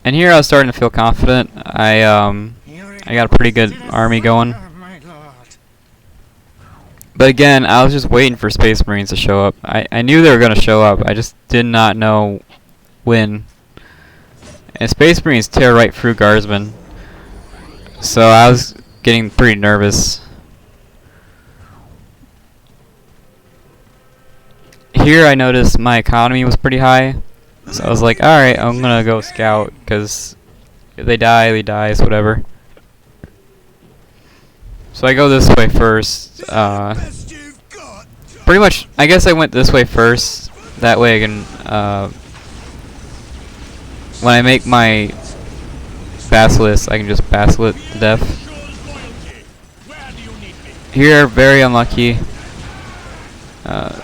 And here I was starting to feel confident. I got a pretty good army going. But again, I was just waiting for Space Marines to show up. I knew they were going to show up. I just did not know when. And Space Marines tear right through Guardsmen. So I was getting pretty nervous. Here I noticed my economy was pretty high. So I was like, alright, I'm gonna go scout, because if they die, so whatever. So I go this way first. Pretty much, I guess I went this way first. That way I can, when I make my Basilisk, I can just Basilisk to death. Here, very unlucky.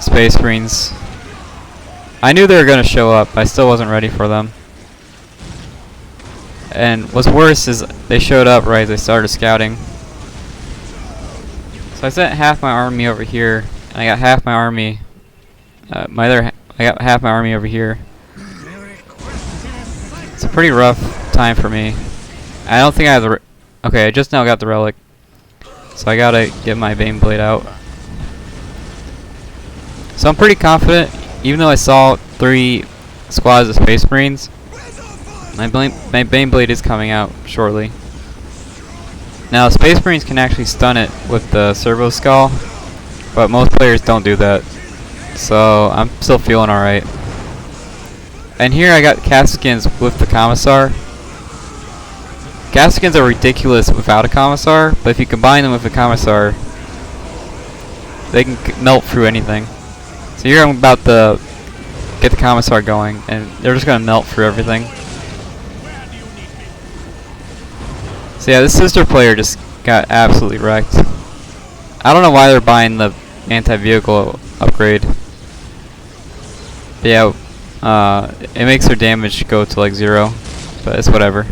Space Marines. I knew they were going to show up. I still wasn't ready for them. And what's worse is they showed up right as I started scouting. So I sent half my army over here, and I got half my army. I got half my army over here. It's a pretty rough time for me. I don't think I have the. Okay, I just now got the relic, so I gotta get my Baneblade out. So I'm pretty confident, even though I saw 3 squads of Space Marines. My Baneblade is coming out shortly. Now, Space Marines can actually stun it with the Servo Skull, but most players don't do that. So I'm still feeling alright. And here I got Caskins with the Commissar. Caskins are ridiculous without a Commissar, but if you combine them with a Commissar, they can melt through anything. So here I'm about to get the commissar going, and they're just gonna melt through everything. So yeah, this sister player just got absolutely wrecked. I don't know why they're buying the anti-vehicle upgrade. But yeah, it makes their damage go to like 0, but it's whatever.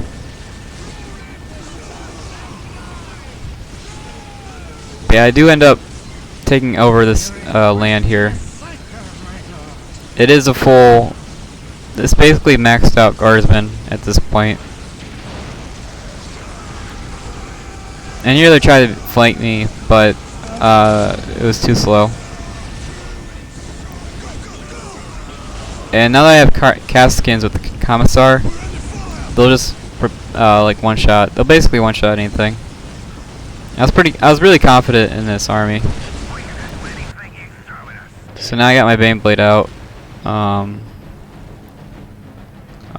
But yeah, I do end up taking over this land here. It is a full. It's basically maxed out guardsmen at this point. And here they try to flank me, but it was too slow. And now that I have cast skins with the commissar, they'll just like one shot. They'll basically one shot anything. I was really confident in this army. So now I got my Baneblade out.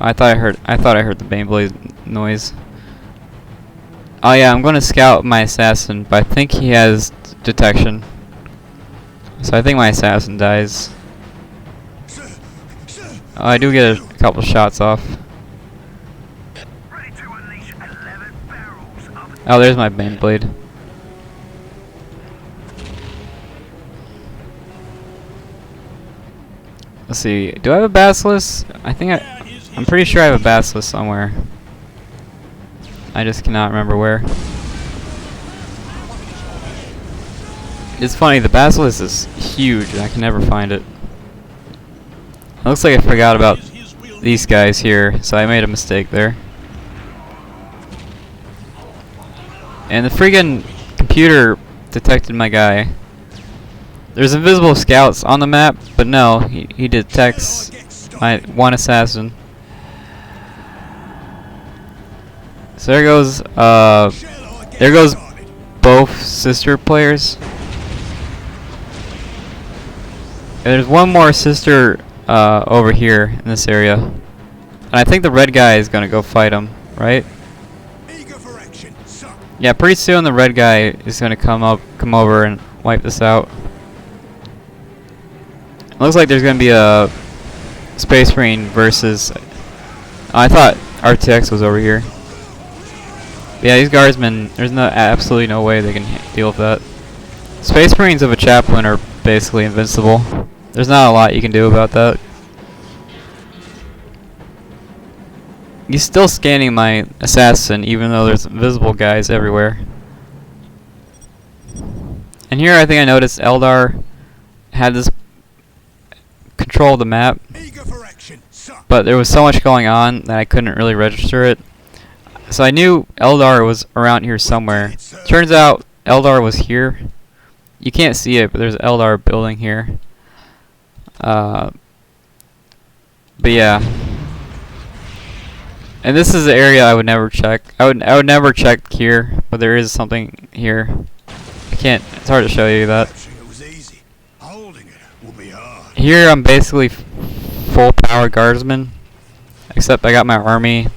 I thought I heard the Baneblade noise. Oh yeah, I'm going to scout my assassin, but I think he has detection. So I think my assassin dies. Oh, I do get a couple shots off. Oh, there's my Baneblade. Let's see. Do I have a Basilisk? I'm pretty sure I have a Basilisk somewhere. I just cannot remember where. It's funny, the Basilisk is huge and I can never find it. It looks like I forgot about these guys here, so I made a mistake there. And the friggin' computer detected my guy. There's invisible scouts on the map, but no, he detects my one assassin. So there goes both sister players. And there's one more sister over here in this area. And I think the red guy is gonna go fight him, right? Yeah, pretty soon the red guy is gonna come over and wipe this out. It looks like there's gonna be a Space Marine versus. I thought RTX was over here. Yeah, these guardsmen, there's absolutely no way they can deal with that. Space Marines of a chaplain are basically invincible. There's not a lot you can do about that. He's still scanning my assassin, even though there's invisible guys everywhere. And here I think I noticed Eldar had this control of the map, but there was so much going on that I couldn't really register it. So I knew Eldar was around here somewhere. Turns out Eldar was here. You can't see it, but there's an Eldar building here. But yeah. And this is the area I would never check. I would never check here, but there is something here. I can't. It's hard to show you that. Here I'm basically full power guardsman, except I got my army.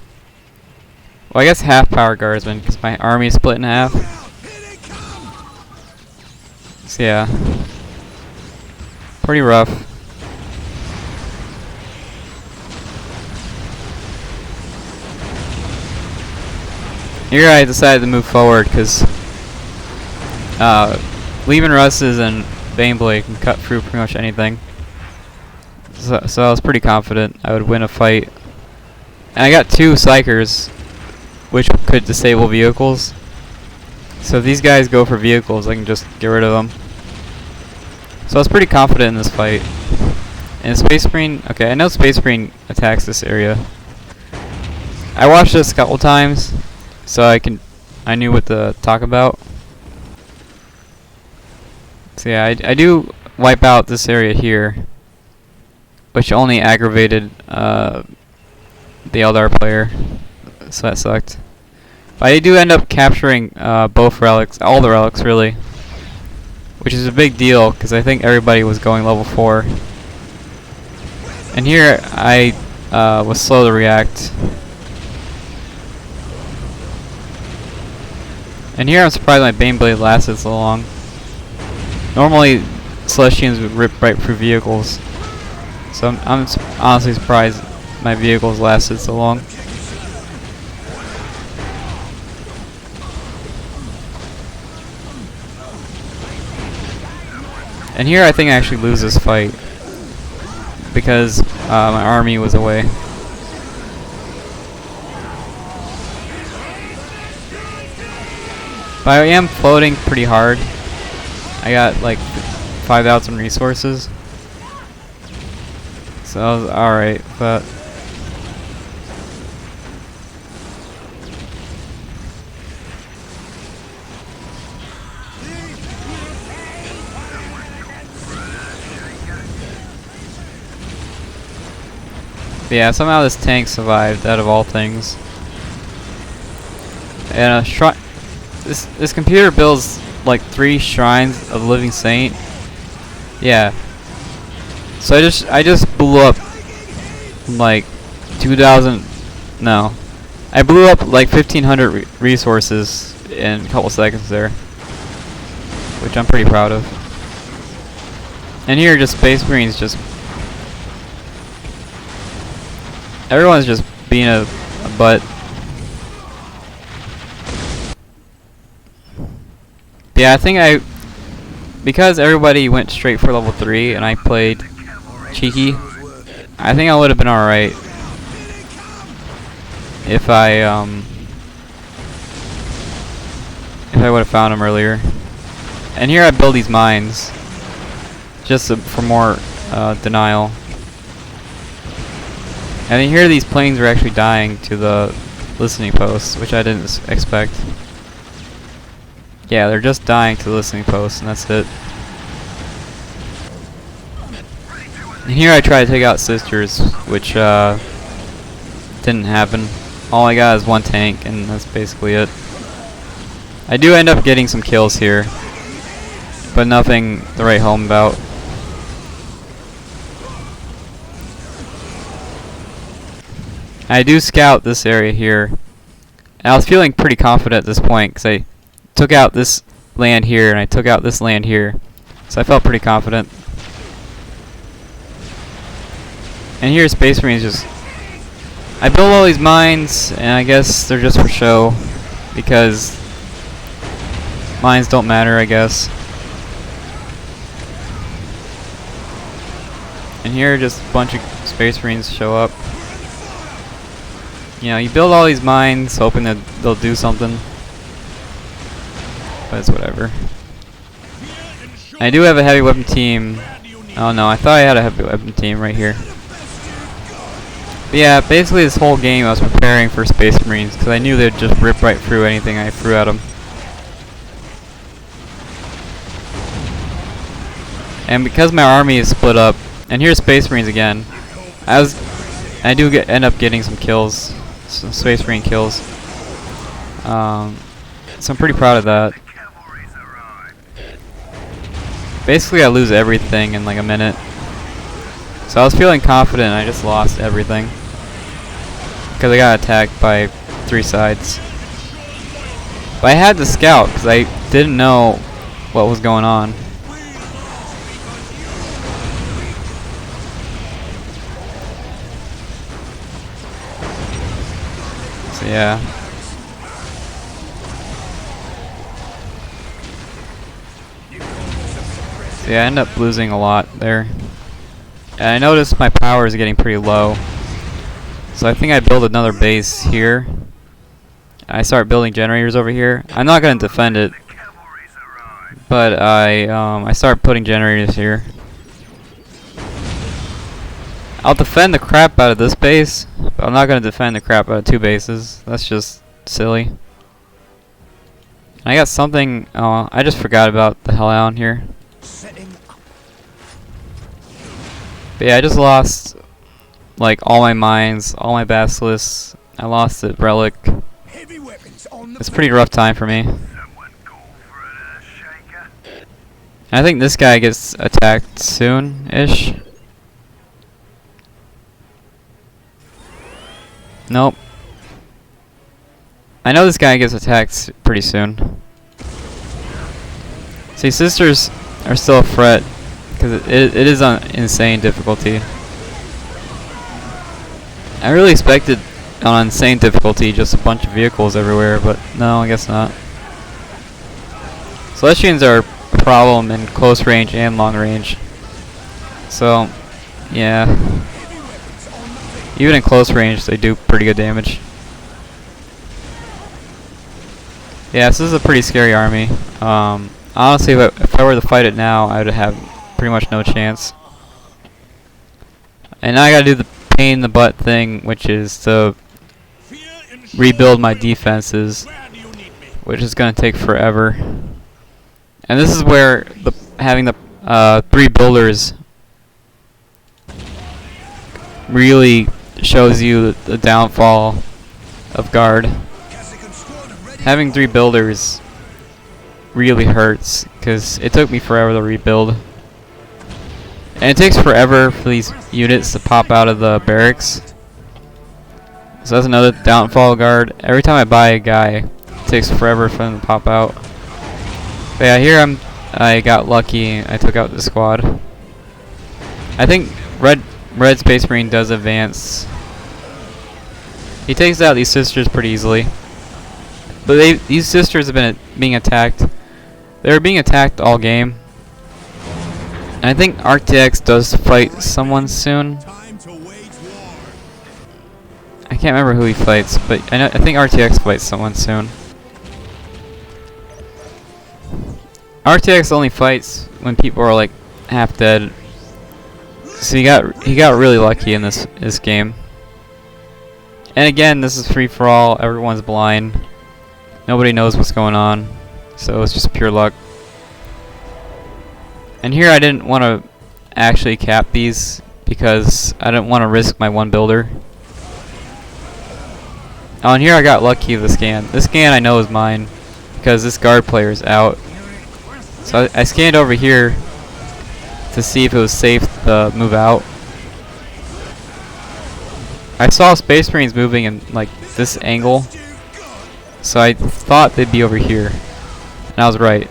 Well, I guess half power guardsman because my army is split in half. So yeah, pretty rough. Here I decided to move forward because Leaving Russes and Baneblade can cut through pretty much anything. So I was pretty confident I would win a fight. And I got 2 Psychers, which could disable vehicles. So if these guys go for vehicles, I can just get rid of them. So I was pretty confident in this fight. And Space Marine, okay, I know Space Marine attacks this area. I watched this a couple times, so I knew what to talk about. So yeah, I do wipe out this area here, which only aggravated the Eldar player, so that sucked. But I do end up capturing both relics, all the relics really, which is a big deal because I think everybody was going level 4. And here I was slow to react. And here I'm surprised my Baneblade lasted so long. Normally Celestians would rip right through vehicles. So I'm honestly surprised my vehicles lasted so long. And here I think I actually lose this fight because my army was away. But I am floating pretty hard. I got like 5,000 resources. So that was alright, but yeah, somehow this tank survived out of all things. And a shrine. This computer builds like 3 shrines of the living saint. Yeah. So I just blew up like 2,000. No, I blew up like 1,500 resources in a couple seconds there, which I'm pretty proud of. And here, just Space Marines just. Everyone's just being a butt. Yeah, I think because everybody went straight for level 3 and I played cheeky, I think I would have been alright if I would have found him earlier. And here I build these mines just for more denial. And then here these planes are actually dying to the listening posts, which I didn't expect. Yeah, they're just dying to the listening posts, and that's it. And here I try to take out sisters, which didn't happen. All I got is 1 tank, and that's basically it. I do end up getting some kills here, but nothing to write home about. I do scout this area here. And I was feeling pretty confident at this point because I took out this land here and I took out this land here. So I felt pretty confident. And here Space Marines just... I build all these mines and I guess they're just for show because mines don't matter, I guess. And here just a bunch of Space Marines show up. You know, you build all these mines hoping that they'll do something. But it's whatever. I do have a heavy weapon team. Oh no, I thought I had a heavy weapon team right here. But yeah, basically this whole game I was preparing for Space Marines because I knew they'd just rip right through anything I threw at them. And because my army is split up, and here's Space Marines again, I do end up getting some kills. Some Space Marine kills. So I'm pretty proud of that. Basically I lose everything in like a minute. So I was feeling confident and I just lost everything. Because I got attacked by 3 sides. But I had to scout because I didn't know what was going on. So yeah. So yeah, I end up losing a lot there. And I noticed my power is getting pretty low. So I think I build another base here. I start building generators over here. I'm not going to defend it. But I start putting generators here. I'll defend the crap out of this base, but I'm not going to defend the crap out of 2 bases. That's just silly. I got something, I just forgot about the Hellhound here. But yeah, I just lost like all my mines, all my basilisks. I lost the relic. It's a pretty rough time for me. I think this guy gets attacked soon-ish. Nope. I know this guy gets attacked pretty soon. See, sisters are still a threat because it is on insane difficulty. I really expected on insane difficulty just a bunch of vehicles everywhere, but no, I guess not. Celestians are a problem in close range and long range. So, yeah. Even in close range, they do pretty good damage. Yeah, this is a pretty scary army. Honestly, if I were to fight it now, I would have pretty much no chance. And now I gotta do the pain in the butt thing, which is to rebuild my defenses, which is gonna take forever. And this is where having the 3 builders really shows you the downfall of Guard. Having 3 builders really hurts, because it took me forever to rebuild. And it takes forever for these units to pop out of the barracks. So that's another downfall of Guard. Every time I buy a guy, it takes forever for them to pop out. But yeah, here I got lucky. I took out the squad. I think Red Space Marine does advance. He takes out these sisters pretty easily. But these sisters have been being attacked. They were being attacked all game. And I think RTX does fight someone soon. I can't remember who he fights, but I think RTX fights someone soon. RTX only fights when people are like half dead. So he got really lucky in this game. And again, this is free for all. Everyone's blind. Nobody knows what's going on. So it's just pure luck. And here I didn't want to actually cap these because I didn't want to risk my 1 builder. Oh, and here I got lucky with the scan. This scan I know is mine because this Guard player is out. So I scanned over here to see if it was safe to move out. I saw Space Marines moving in like this angle, so I thought they'd be over here, and I was right.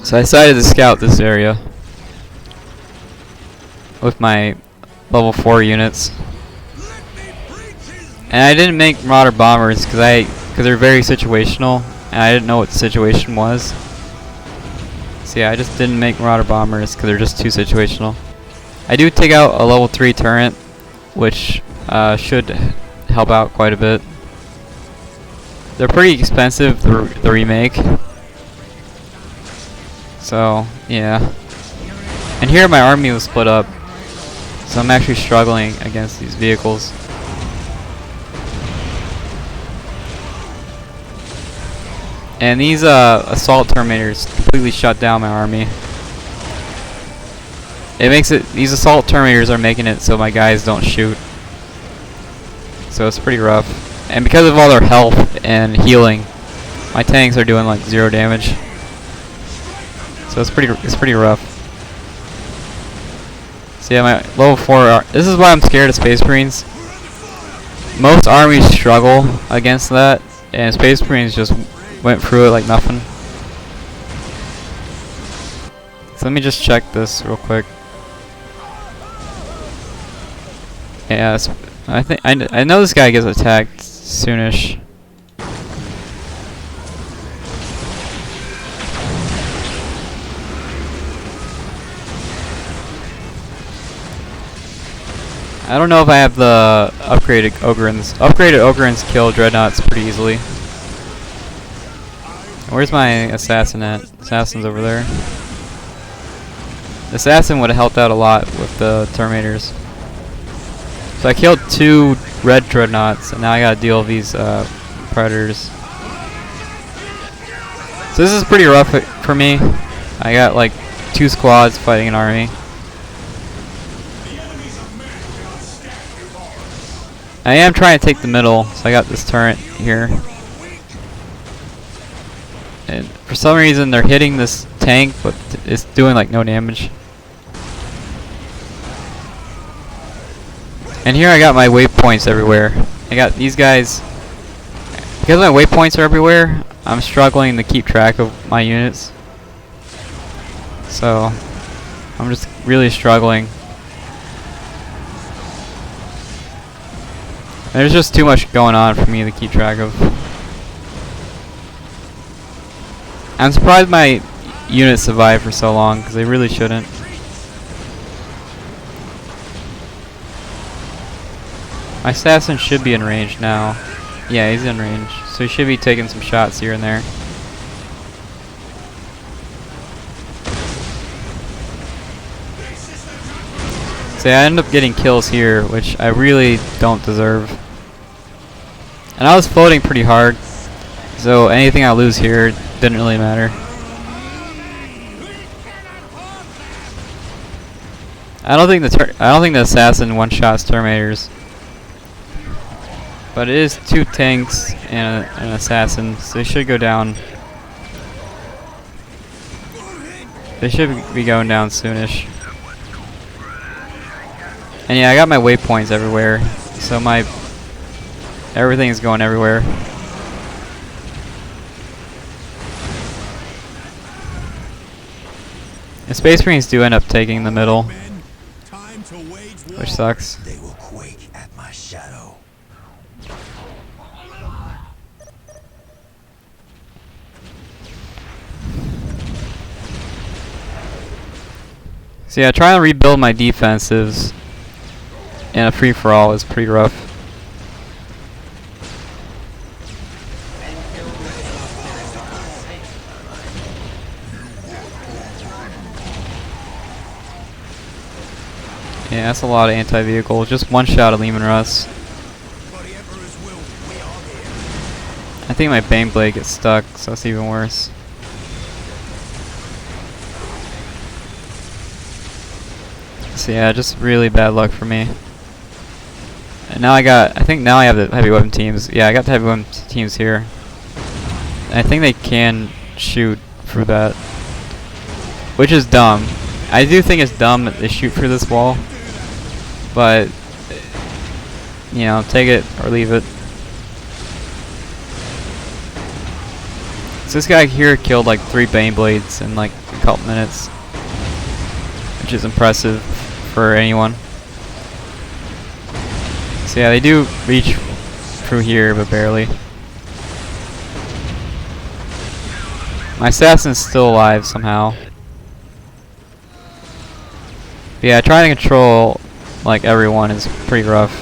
So I decided to scout this area with my level 4 units. And I didn't make Marauder Bombers because they're very situational, and I didn't know what the situation was. So yeah, I just didn't make Marauder Bombers because they're just too situational. I do take out a level 3 turret, which should help out quite a bit. They're pretty expensive, the remake. So, yeah. And here my army was split up, so I'm actually struggling against these vehicles. And these assault terminators completely shut down my army. These assault terminators are making it so my guys don't shoot. So it's pretty rough. And because of all their health and healing, my tanks are doing like 0 damage. So it's pretty rough. So yeah, my level 4 this is why I'm scared of Space Marines. Most armies struggle against that, and Space Marines just went through it like nothing. So let me just check this real quick. Yeah, I think I know this guy gets attacked soonish. I don't know if I have the upgraded Ogrins. Upgraded Ogrins kill Dreadnoughts pretty easily. Where's my assassin at? Assassin's over there. The assassin would have helped out a lot with the Terminators. So I killed 2 red Dreadnoughts, and now I gotta deal with these Predators. So this is pretty rough for me. I got like 2 squads fighting an army. I am trying to take the middle, so I got this turret here. And for some reason they're hitting this tank, but it's doing like no damage. And here I got my waypoints everywhere. I got these guys. Because my waypoints are everywhere, I'm struggling to keep track of my units. So I'm just really struggling. There's just too much going on for me to keep track of. I'm surprised my units survived for so long, because they really shouldn't. My assassin should be in range now. Yeah, he's in range, so he should be taking some shots here and there. So yeah, I end up getting kills here, which I really don't deserve. And I was floating pretty hard, so anything I lose here didn't really matter. I don't think the assassin one-shots Terminators, but it is 2 tanks and an assassin, so they should go down. They should be going down soonish. And yeah, I got my waypoints everywhere, so everything is going everywhere. The Space Marines do end up taking the middle, which sucks. They will quake at my shadow. So yeah, trying to rebuild my defensives in a free-for-all is pretty rough. Yeah, that's a lot of anti-vehicle. Just one shot of Lehman Russ. I think my Bane Blade gets stuck, so it's even worse. So yeah, just really bad luck for me. And now I think now I have the heavy weapon teams. Yeah, I got the heavy weapon teams here. And I think they can shoot through that, which is dumb. I do think it's dumb that they shoot through this wall, but you know, take it or leave it. So this guy here killed like 3 Bane Blades in like a couple minutes, which is impressive for anyone. So yeah, they do reach through here, but barely. My assassin's still alive somehow. But yeah, trying to control like everyone is pretty rough.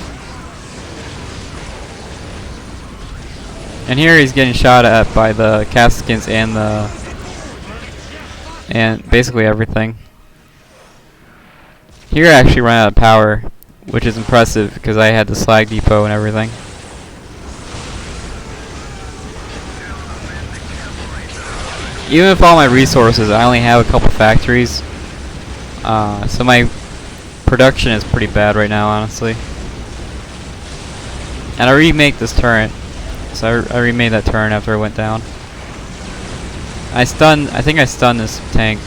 And here he's getting shot at by the Caskins and basically everything. Here I actually ran out of power, which is impressive because I had the slag depot and everything. Even with all my resources, I only have a couple factories. So my production is pretty bad right now, honestly. And I remake this turret. So I remade that turret after it went down. I think I stunned this tank.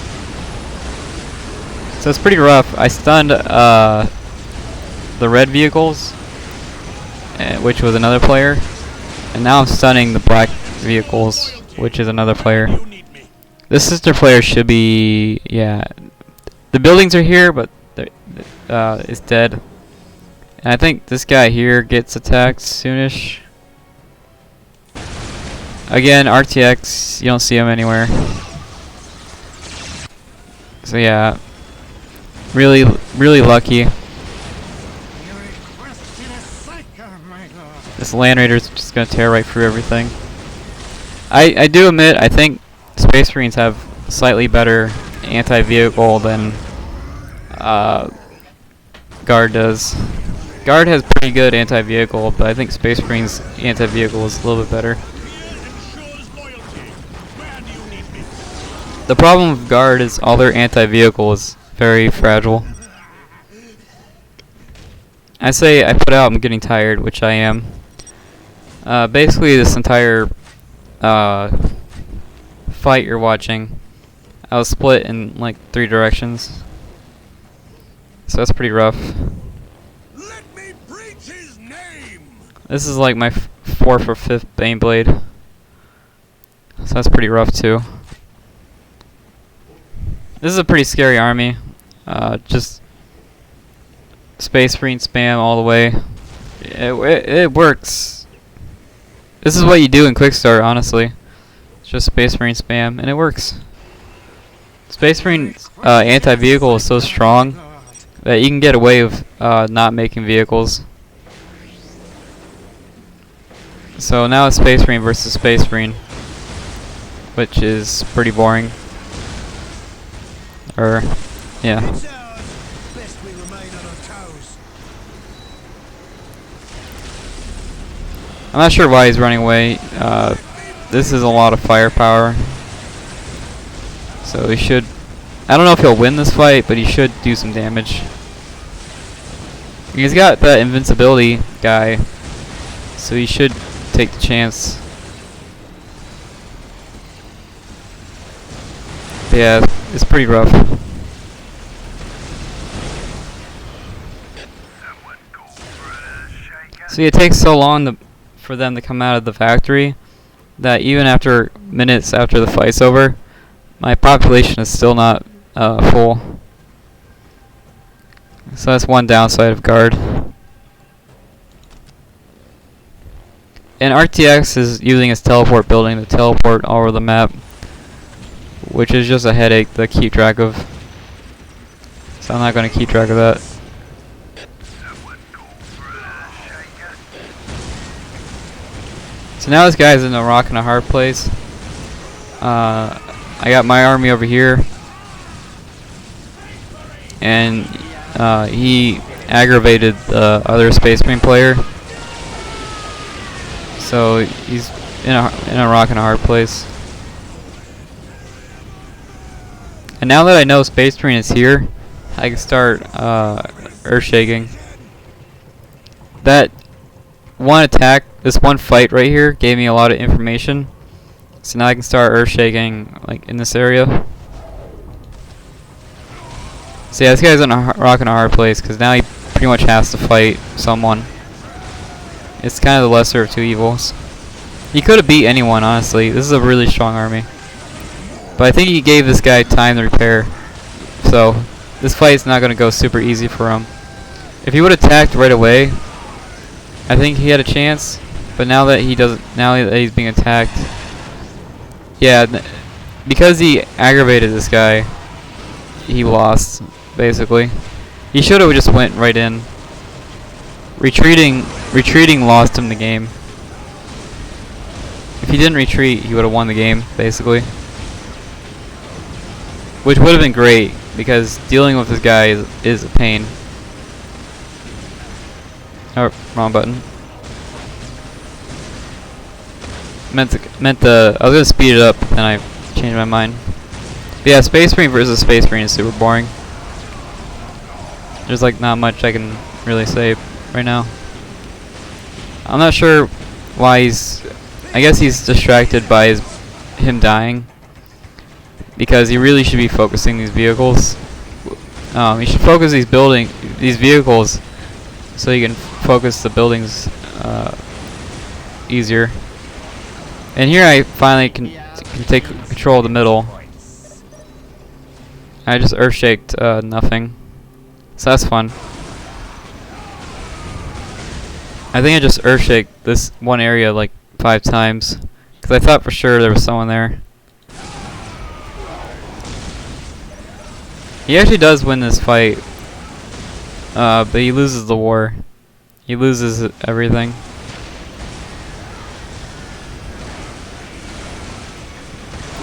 So it's pretty rough. I stunned the red vehicles, which was another player. And now I'm stunning the black vehicles, which is another player. This sister player should be, yeah. The buildings are here, but it's dead. And I think this guy here gets attacked soonish. Again, RTX, you don't see him anywhere. So yeah, really lucky. This Land Raider's just gonna tear right through everything. I do admit, I think Space Marines have slightly better anti-vehicle than Guard does. Guard has pretty good anti-vehicle, but I think Space Marines anti-vehicle is a little bit better. The problem with Guard is all their anti-vehicle is very fragile. I say I put out I'm getting tired, which I am. Basically this entire fight you're watching, I was split in like 3 directions. So that's pretty rough. Let me preach his name. This is like my 4th or 5th Bane Blade. So that's pretty rough too. This is a pretty scary army. Just Space Marine spam all the way. It works. This is what you do in Quick Start, honestly. It's just Space Marine spam, and it works. Space Marine anti-vehicle is so strong that you can get away with not making vehicles. So now it's Space Marine versus Space Marine, which is pretty boring. Or, yeah. Best we remain on our toes. I'm not sure why he's running away. This is a lot of firepower. So he should... I don't know if he'll win this fight, but he should do some damage. He's got that invincibility guy, so he should take the chance. But yeah, it's pretty rough. See, it takes so long for them to come out of the factory that even after minutes after the fight's over, my population is still not full. So that's one downside of Guard. And RTX is using his teleport building to teleport all over the map, which is just a headache to keep track of. So I'm not going to keep track of that. So now this guy's in a rock and a hard place. I got my army over here, and he aggravated the other Space Marine player. So he's in a rock and a hard place. And now that I know Space Marine is here, I can start earth shaking. That one attack, this one fight right here, gave me a lot of information. So now I can start earth shaking like in this area. So yeah, this guy's in a rock and a hard place because now he pretty much has to fight someone. It's kind of the lesser of two evils. He could have beat anyone, honestly. This is a really strong army. But I think he gave this guy time to repair. So this fight's not going to go super easy for him. If he would have attacked right away, I think he had a chance. But now that he doesn't, now that he's being attacked, yeah, because he aggravated this guy, he lost basically. He should have just went right in. Retreating lost him the game. If he didn't retreat, he would have won the game basically. Which would have been great because dealing with this guy is a pain. Oh, wrong button. I was gonna speed it up, and I changed my mind. But yeah, Space Marine versus Space Marine is super boring. There's like not much I can really say right now. I'm not sure why I guess he's distracted by him dying, because he really should be focusing these vehicles. He should focus these vehicles, so he can focus the buildings easier. And here I finally can take control of the middle. I just earth-shaked nothing. So that's fun. I think I just earth-shaked this one area like 5 times, because I thought for sure there was someone there. He actually does win this fight, but he loses the war. He loses everything.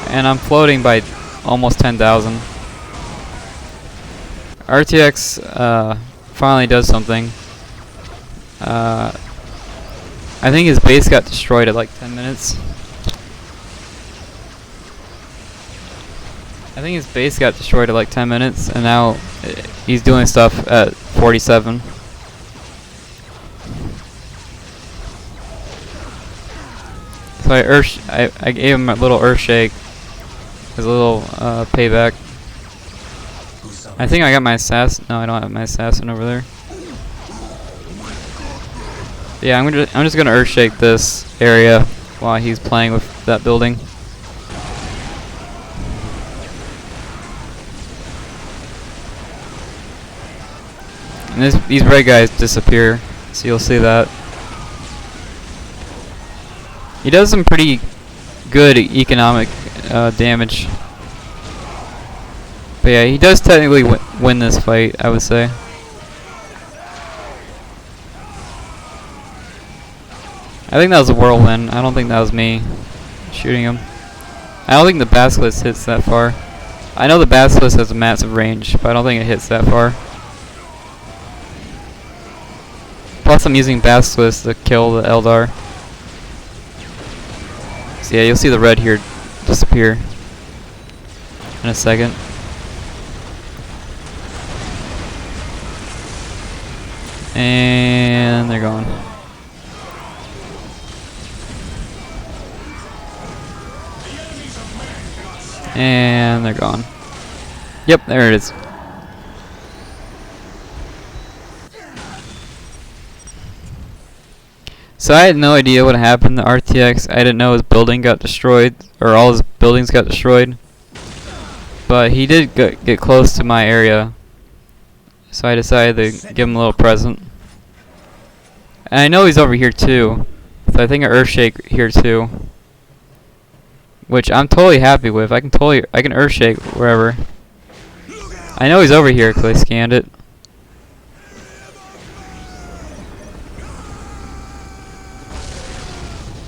And I'm floating by almost 10,000. RTX finally does something. I think his base got destroyed at like 10 minutes. And now he's doing stuff at 47. So I gave him a little earth shake as a little payback. I think I got my assassin. No, I don't have my assassin over there. Yeah, I'm just gonna earth shake this area while he's playing with that building. And these red guys disappear, so you'll see that. He does some pretty good economic damage. But yeah, he does technically win this fight, I would say. I think that was a whirlwind. I don't think that was me shooting him. I don't think the basilisk hits that far. I know the basilisk has a massive range, but I don't think it hits that far. Plus I'm using basilisk to kill the Eldar. So yeah, you'll see the red here disappear in a second. And they're gone. And they're gone. Yep, there it is. So I had no idea what happened to RTX. I didn't know his building got destroyed, or all his buildings got destroyed. But he did get close to my area. So I decided to give him a little present. And I know he's over here too. So I think an Earthshake here too. Which I'm totally happy with. I can Earthshake wherever. I know he's over here because I scanned it.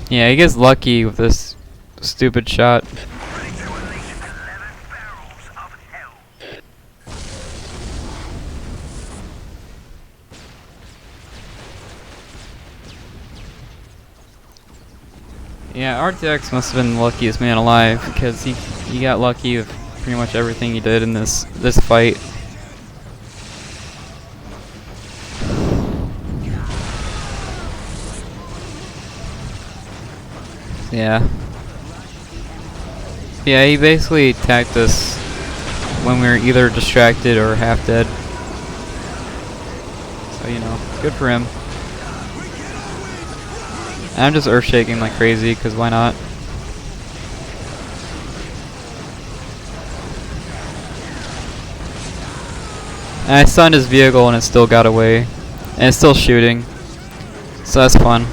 Yeah, he gets lucky with this stupid shot. Yeah, RTX must have been the luckiest man alive because he got lucky with pretty much everything he did in this fight. Yeah. Yeah, he basically attacked us when we were either distracted or half dead. So, you know, good for him. And I'm just earthshaking like crazy, because why not? And I stunned his vehicle and it still got away. And it's still shooting. So that's fun.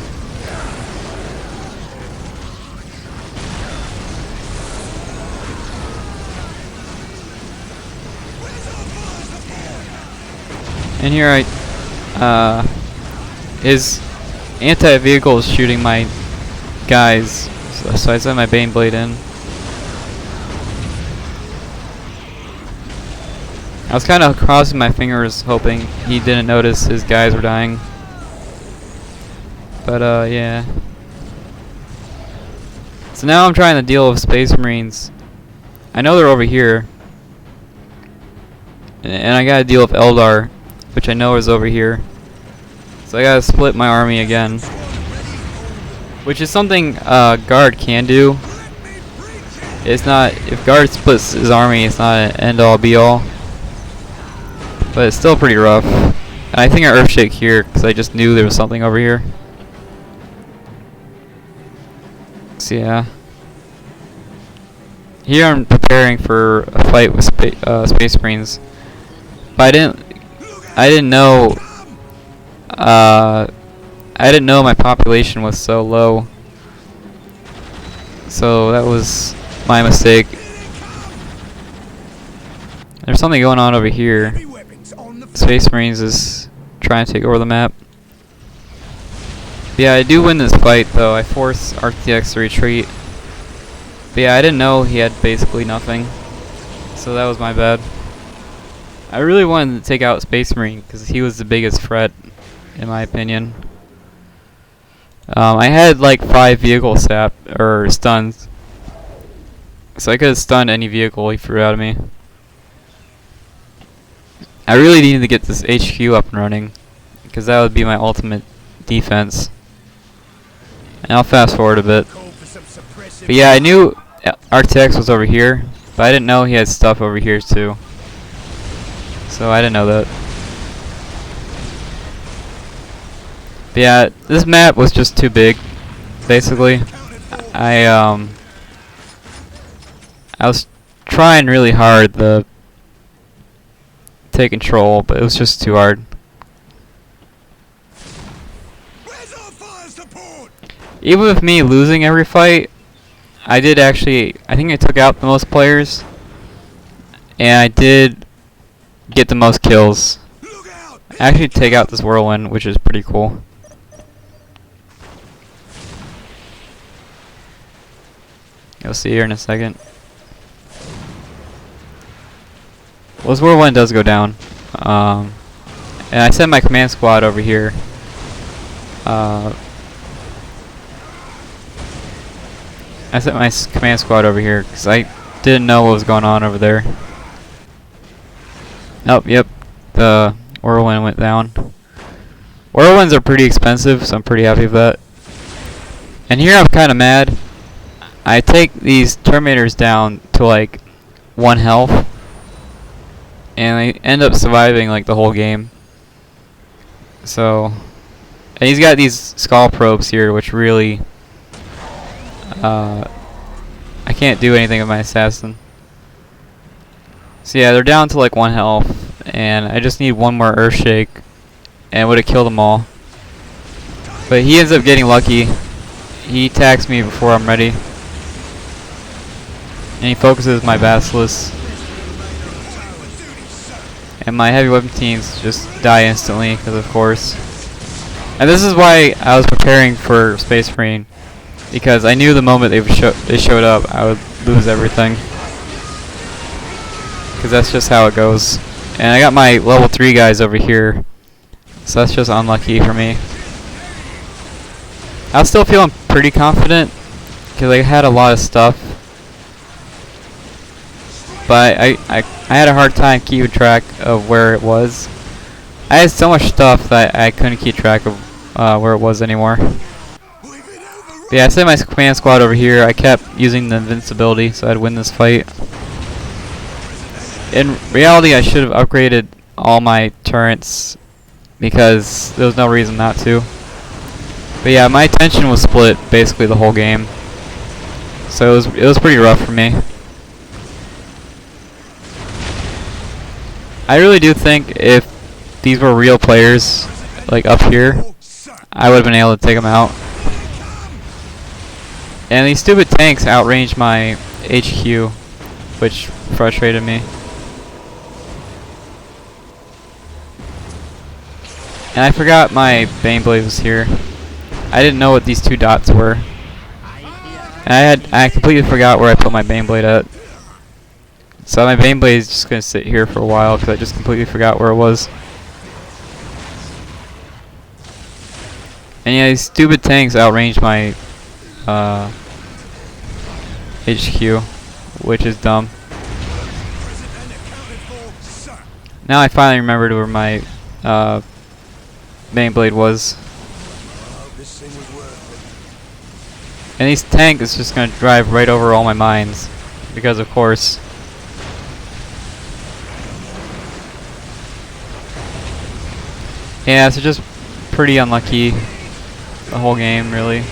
And here his anti-vehicle is shooting my guys, so I sent my Bane Blade in. I was kind of crossing my fingers hoping he didn't notice his guys were dying. But yeah. So now I'm trying to deal with Space Marines. I know they're over here. And I gotta deal with Eldar, which I know is over here. So I gotta split my army again. Which is something Guard can do. It's not, if Guard splits his army, it's not an end all be all. But it's still pretty rough. And I think I Earthshake here, because I just knew there was something over here. So yeah. Here I'm preparing for a fight with Space Marines. But I didn't know my population was so low. So that was my mistake. There's something going on over here. Space Marines is trying to take over the map. But yeah, I do win this fight though. I force RTX to retreat. But yeah, I didn't know he had basically nothing. So that was my bad. I really wanted to take out Space Marine because he was the biggest threat, in my opinion. I had like 5 vehicle sap or stuns, so I could have stunned any vehicle he threw out of me. I really needed to get this HQ up and running because that would be my ultimate defense. And I'll fast forward a bit. But yeah, I knew RTX was over here, but I didn't know he had stuff over here too. So I didn't know that. But yeah, this map was just too big, basically. I was trying really hard to take control, but it was just too hard. Even with me losing every fight, I did actually, I think I took out the most players, and I did get the most kills. I actually take out this whirlwind, which is pretty cool. You'll see here in a second. Well, this whirlwind does go down. And I sent my command squad over here. I sent my command squad over here because I didn't know what was going on over there. Oh, yep. The whirlwind went down. Whirlwinds are pretty expensive, so I'm pretty happy with that. And here I'm kind of mad. I take these Terminators down to like 1 health, and I end up surviving like the whole game. So, and he's got these skull probes here, which really, I can't do anything with my assassin. So yeah, they're down to like 1 health, and I just need 1 more Earthshake, and it would have killed them all. But he ends up getting lucky. He attacks me before I'm ready. And he focuses my Basilisk. And my heavy weapon teams just die instantly, because of course. And this is why I was preparing for Space Marine, because I knew the moment they showed up, I would lose everything. Because that's just how it goes. And I got my level 3 guys over here, so that's just unlucky for me. I was still feeling pretty confident, because I had a lot of stuff. But I had a hard time keeping track of where it was. I had so much stuff that I couldn't keep track of where it was anymore. But yeah, I sent my command squad over here. I kept using the invincibility so I'd win this fight. In reality, I should have upgraded all my turrets because there was no reason not to. But yeah, my attention was split basically the whole game. So it was pretty rough for me. I really do think if these were real players, like up here, I would have been able to take them out. And these stupid tanks outranged my HQ, which frustrated me. And I forgot my Baneblade was here. I didn't know what these 2 dots were. And I completely forgot where I put my Baneblade at. So my Baneblade is just going to sit here for a while because I just completely forgot where it was. And yeah, these stupid tanks outranged my HQ, which is dumb. Now I finally remembered where my Baneblade was. And these tanks is just going to drive right over all my mines, because of course. Yeah, so just pretty unlucky the whole game, really.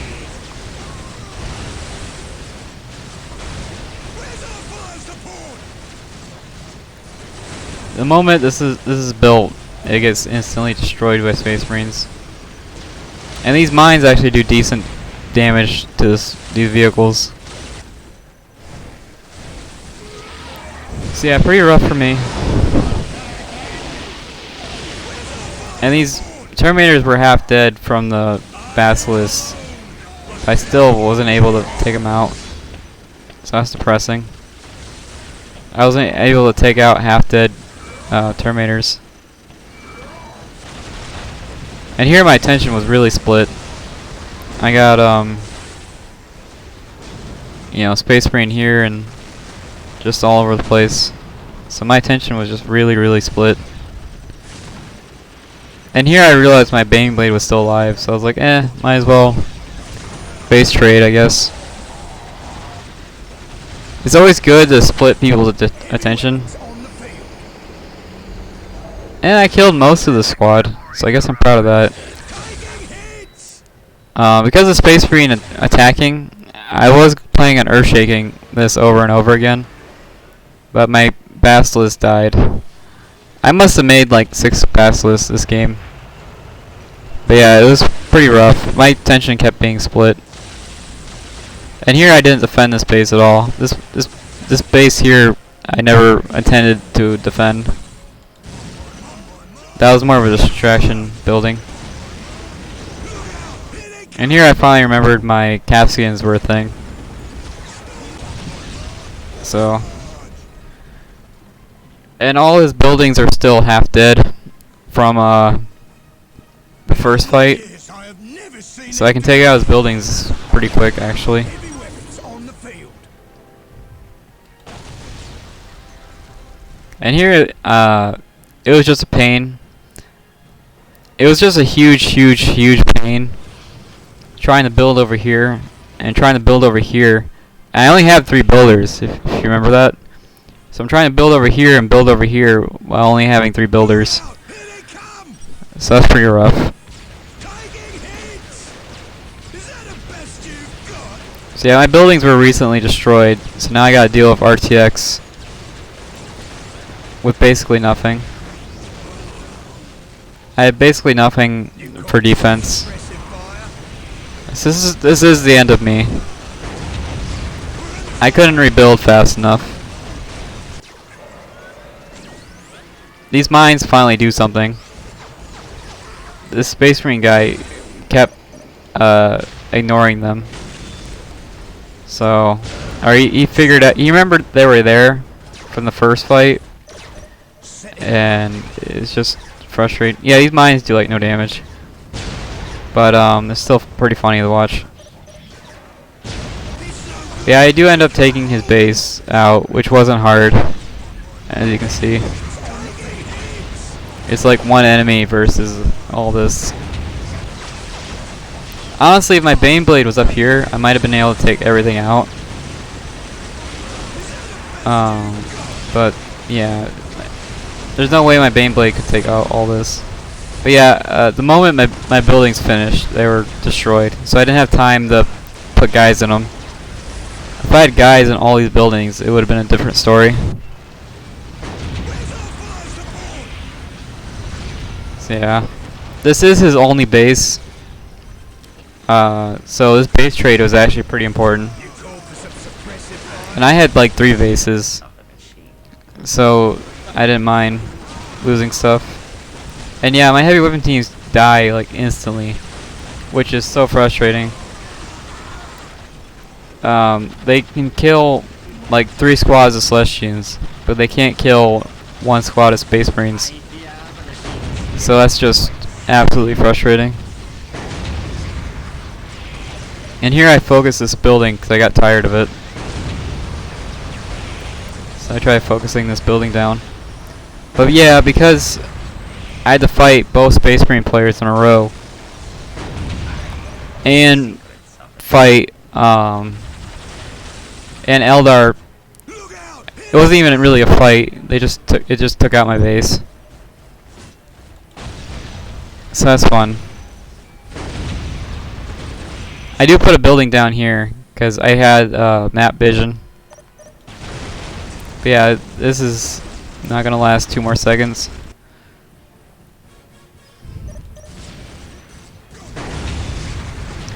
The moment this is built, it gets instantly destroyed by Space Marines. And these mines actually do decent damage to these vehicles. So yeah, pretty rough for me. And these Terminators were half dead from the Basilisk. I still wasn't able to take them out. So that's depressing. I wasn't able to take out half dead Terminators. And here my attention was really split. I got you know, Space Marine here and just all over the place. So my attention was just really split. And here I realized my Baneblade was still alive, so I was like, might as well base trade, I guess. It's always good to split people's attention. And I killed most of the squad, so I guess I'm proud of that. Because of Space Marine attacking, I was planning on Earthshaking this over and over again. But my Basilisk died. I must have made like 6 Basilisks this game. But yeah, it was pretty rough. My attention kept being split. And here I didn't defend this base at all. This base here I never intended to defend. That was more of a distraction building. And here I finally remembered my Capsicans were a thing. So, and all his buildings are still half dead from the first fight. So I can take out his buildings pretty quick, actually. And here, it was just a pain. It was just a huge pain trying to build over here and trying to build over here. I only have 3 builders, if you remember that. So I'm trying to build over here and build over here while only having 3 builders. So that's pretty rough. So yeah, my buildings were recently destroyed, so now I gotta deal with RTX with basically nothing. I had basically nothing for defense. So this is the end of me. I couldn't rebuild fast enough. These mines finally do something. This Space Marine guy kept ignoring them. So, or he figured out. He remembered they were there from the first fight, and it's just frustrating. Yeah, these mines do like no damage, but it's still pretty funny to watch. Yeah, I do end up taking his base out, which wasn't hard, as you can see. It's like one enemy versus all this. Honestly, if my Baneblade was up here, I might have been able to take everything out. But yeah, there's no way my Baneblade could take out all this. But yeah, the moment my buildings finished, they were destroyed. So I didn't have time to put guys in them. If I had guys in all these buildings, it would have been a different story. So yeah, this is his only base. So this base trade was actually pretty important. And I had like 3 bases, so I didn't mind losing stuff. And yeah, my heavy weapon teams die like instantly, which is so frustrating. They can kill like 3 squads of Celestians, but they can't kill 1 squad of Space Marines. So that's just absolutely frustrating. And here I focus this building because I got tired of it. So I tried focusing this building down. But yeah, because I had to fight both Space Marine players in a row. And fight, and Eldar. It wasn't even really a fight. It just took out my base. So that's fun. I do put a building down here because I had map vision. But yeah, this is not gonna last 2 more seconds.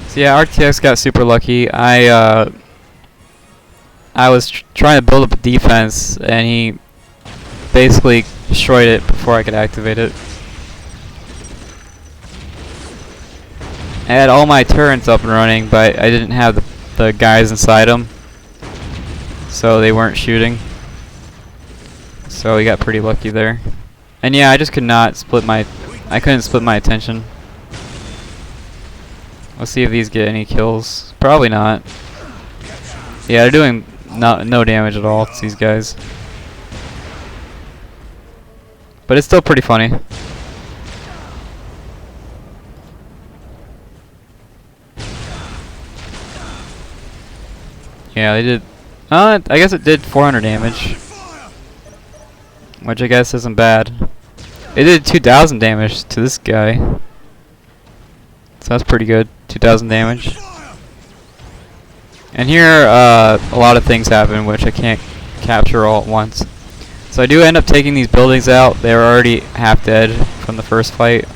So yeah, RTX got super lucky. I was trying to build up a defense, and he basically destroyed it before I could activate it. I had all my turrets up and running, but I didn't have the guys inside them, so they weren't shooting. So we got pretty lucky there. And yeah, I just could not split my... I couldn't split my attention. Let's see if these get any kills. Probably not. Yeah, they're doing no damage at all to these guys. But it's still pretty funny. Yeah, they did... I guess it did 400 damage. Which I guess isn't bad. It did 2,000 damage to this guy. So that's pretty good. 2,000 damage. And here, a lot of things happen which I can't capture all at once. So I do end up taking these buildings out. They were already half dead from the first fight.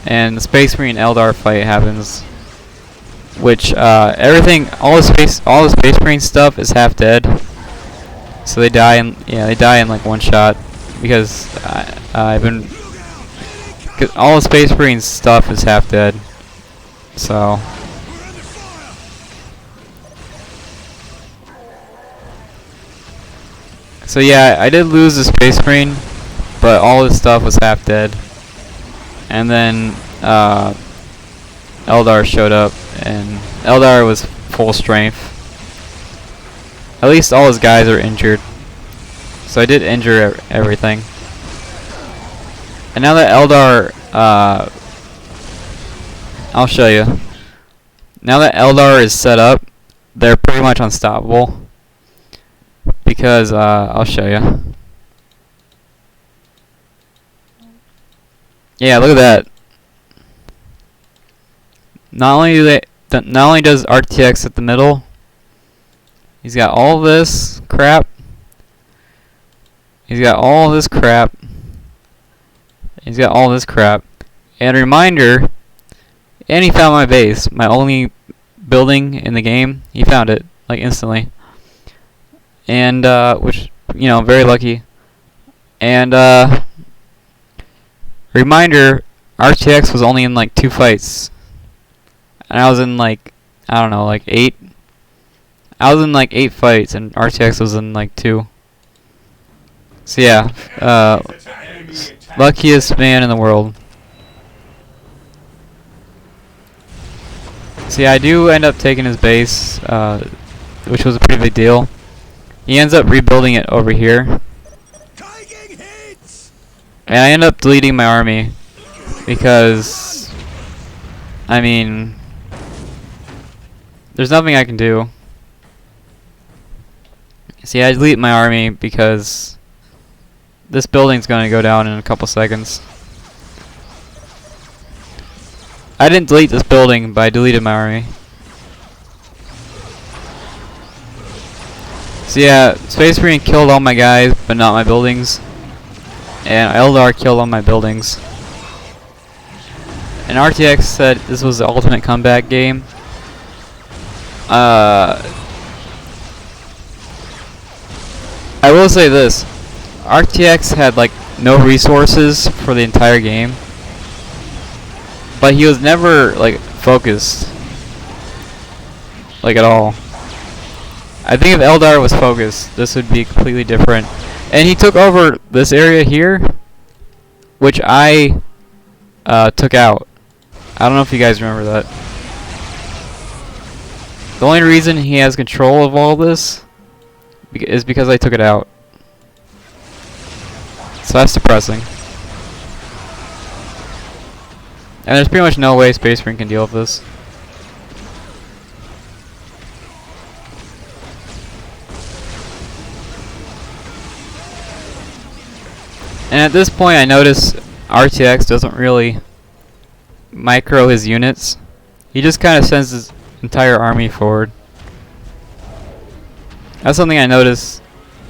And the Space Marine Eldar fight happens. which everything, all the Space Marine stuff is half dead. So they die in, they die in like one shot because I've been, cause all the Space Marine stuff is half dead. So. So yeah, I did lose the Space Marine, but all his stuff was half dead. And then Eldar showed up, and Eldar was full strength. At least all his guys are injured. So I did injure everything. And now that Eldar, I'll show you. Now that Eldar is set up, they're pretty much unstoppable. Because, I'll show you. Yeah, look at that. Not only does RTX at the middle, he's got all this crap. He's got all this crap. He's got all this crap. And a reminder, and he found my base, my only building in the game. He found it, like, instantly. And, which, you know, very lucky. And, reminder, RTX was only in, like, 2 fights. And I was in, like, I don't know, like, 8. I was in, like, 8 fights, and RTX was in, like, 2. So, yeah, luckiest man in the world. See, I do end up taking his base, which was a pretty big deal. He ends up rebuilding it over here. And I end up deleting my army because, I mean, there's nothing I can do. See, I delete my army because this building's going to go down in a couple seconds. I didn't delete this building, but I deleted my army. So yeah, Space Marine killed all my guys, but not my buildings. And Eldar killed all my buildings. And RTX said this was the ultimate comeback game. I will say this. RTX had like no resources for the entire game. But he was never like focused. Like at all. I think if Eldar was focused, this would be completely different. And he took over this area here, which I took out. I don't know if you guys remember that. The only reason he has control of all this is because I took it out. So that's depressing. And there's pretty much no way Space Marine can deal with this. And at this point I notice RTX doesn't really micro his units. He just kind of sends his entire army forward. That's something I noticed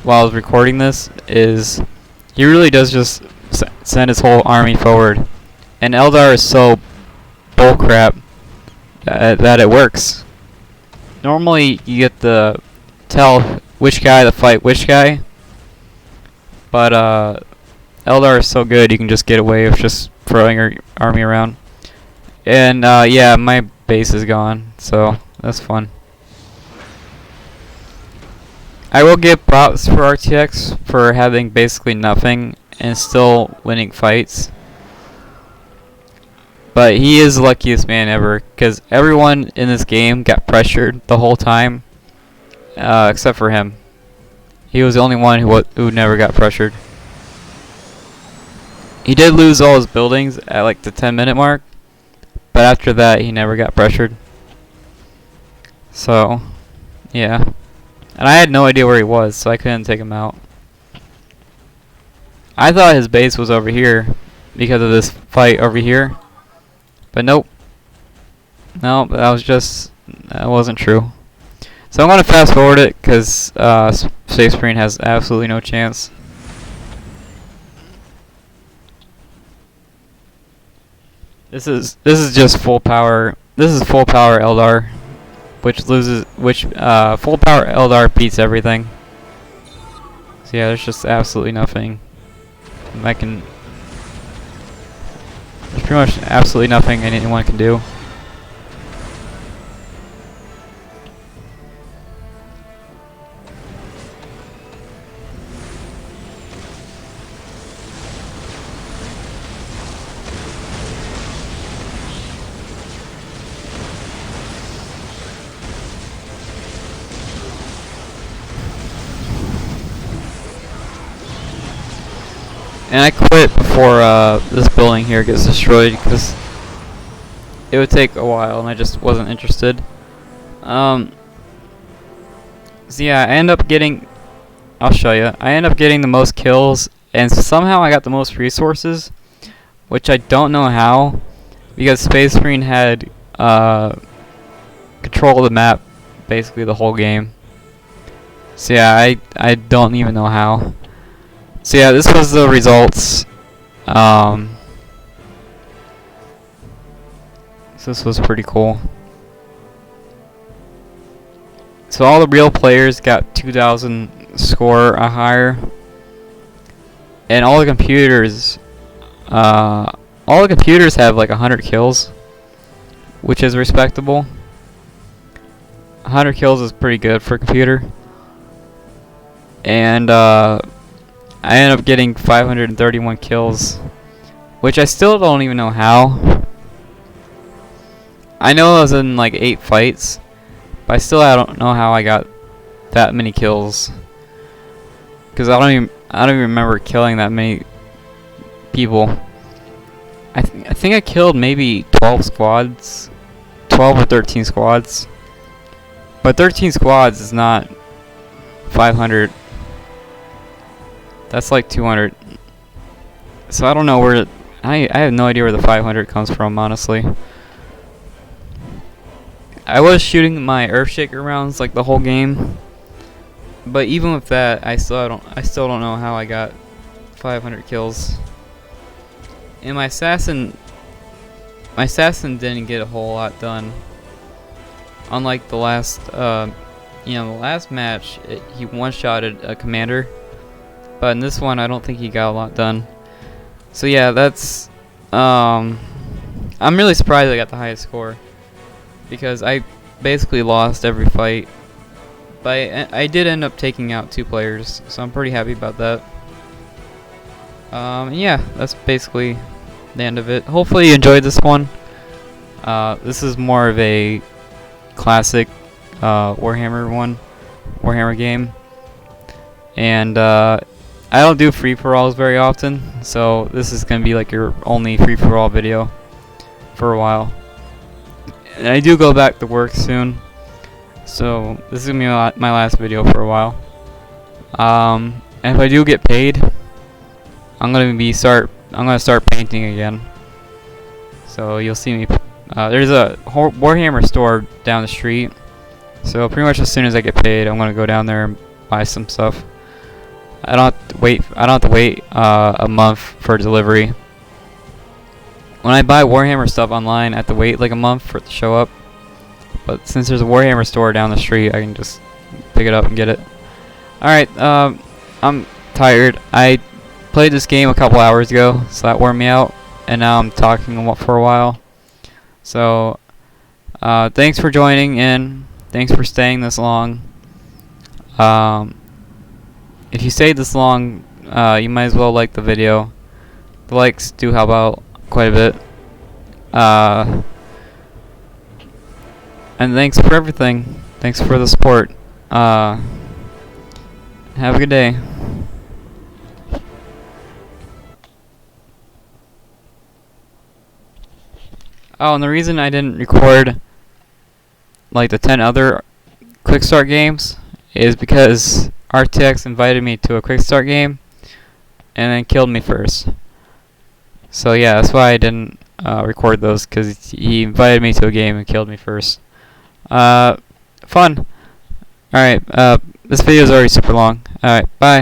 while I was recording this, is he really does just send his whole army forward. And Eldar is so bullcrap that it works. Normally you get to tell which guy to fight which guy, but Eldar is so good you can just get away with just throwing your army around. And yeah, my base is gone, so that's fun. I will give props for RTX for having basically nothing and still winning fights. But he is the luckiest man ever, because everyone in this game got pressured the whole time, except for him. He was the only one who never got pressured. He did lose all his buildings at like the 10-minute mark, but after that he never got pressured. So, yeah. And I had no idea where he was, so I couldn't take him out. I thought his base was over here because of this fight over here. But nope. No, that wasn't true. So I'm going to fast forward it because Space Marine has absolutely no chance. This is just full power. This is full power Eldar. which full power Eldar beats everything. So yeah, there's just absolutely nothing there's pretty much absolutely nothing anyone can do. And I quit before this building here gets destroyed because it would take a while and I just wasn't interested. So yeah, I'll show you. I end up getting the most kills and somehow I got the most resources, which I don't know how, because Space Marine had control of the map basically the whole game. So yeah, I don't even know how. So yeah, this was the results. So this was pretty cool. So all the real players got 2,000 score or higher, and all the computers have like 100 kills, which is respectable. 100 kills is pretty good for a computer, and I ended up getting 531 kills, which I still don't even know how. I know I was in like 8 fights, but I don't know how I got that many kills. Because I don't even remember killing that many people. I think I killed maybe 12 squads, 12 or 13 squads. But 13 squads is not 500. That's like 200. So I don't know where I have no idea where the 500 comes from, honestly. I was shooting my Earthshaker rounds like the whole game, but even with that, I still don't know how I got 500 kills. And my assassin didn't get a whole lot done. Unlike the last, the last match, he one-shotted a commander. But in this one, I don't think he got a lot done. So yeah, that's I'm really surprised I got the highest score, because I basically lost every fight. But I did end up taking out 2 players, so I'm pretty happy about that. Yeah, that's basically the end of it. Hopefully you enjoyed this one. This is more of a classic Warhammer game, and I don't do free-for-alls very often, so this is going to be like your only free-for-all video for a while. And I do go back to work soon, so this is going to be my last video for a while. And if I do get paid, I'm going to start painting again. So you'll see me. There's a Warhammer store down the street, so pretty much as soon as I get paid, I'm going to go down there and buy some stuff. I don't have to wait a month for delivery. When I buy Warhammer stuff online, I have to wait like a month for it to show up. But since there's a Warhammer store down the street, I can just pick it up and get it. Alright, I'm tired. I played this game a couple hours ago, so that wore me out. And now I'm talking for a while. So, thanks for joining in. Thanks for staying this long. If you stayed this long, you might as well like the video. The likes do help out quite a bit. And thanks for everything. Thanks for the support. Have a good day. Oh, and the reason I didn't record like the 10 other quick start games is because RTX invited me to a quick start game and then killed me first. So yeah, that's why I didn't record those, because he invited me to a game and killed me first. Fun. Alright, this video is already super long. Alright, bye.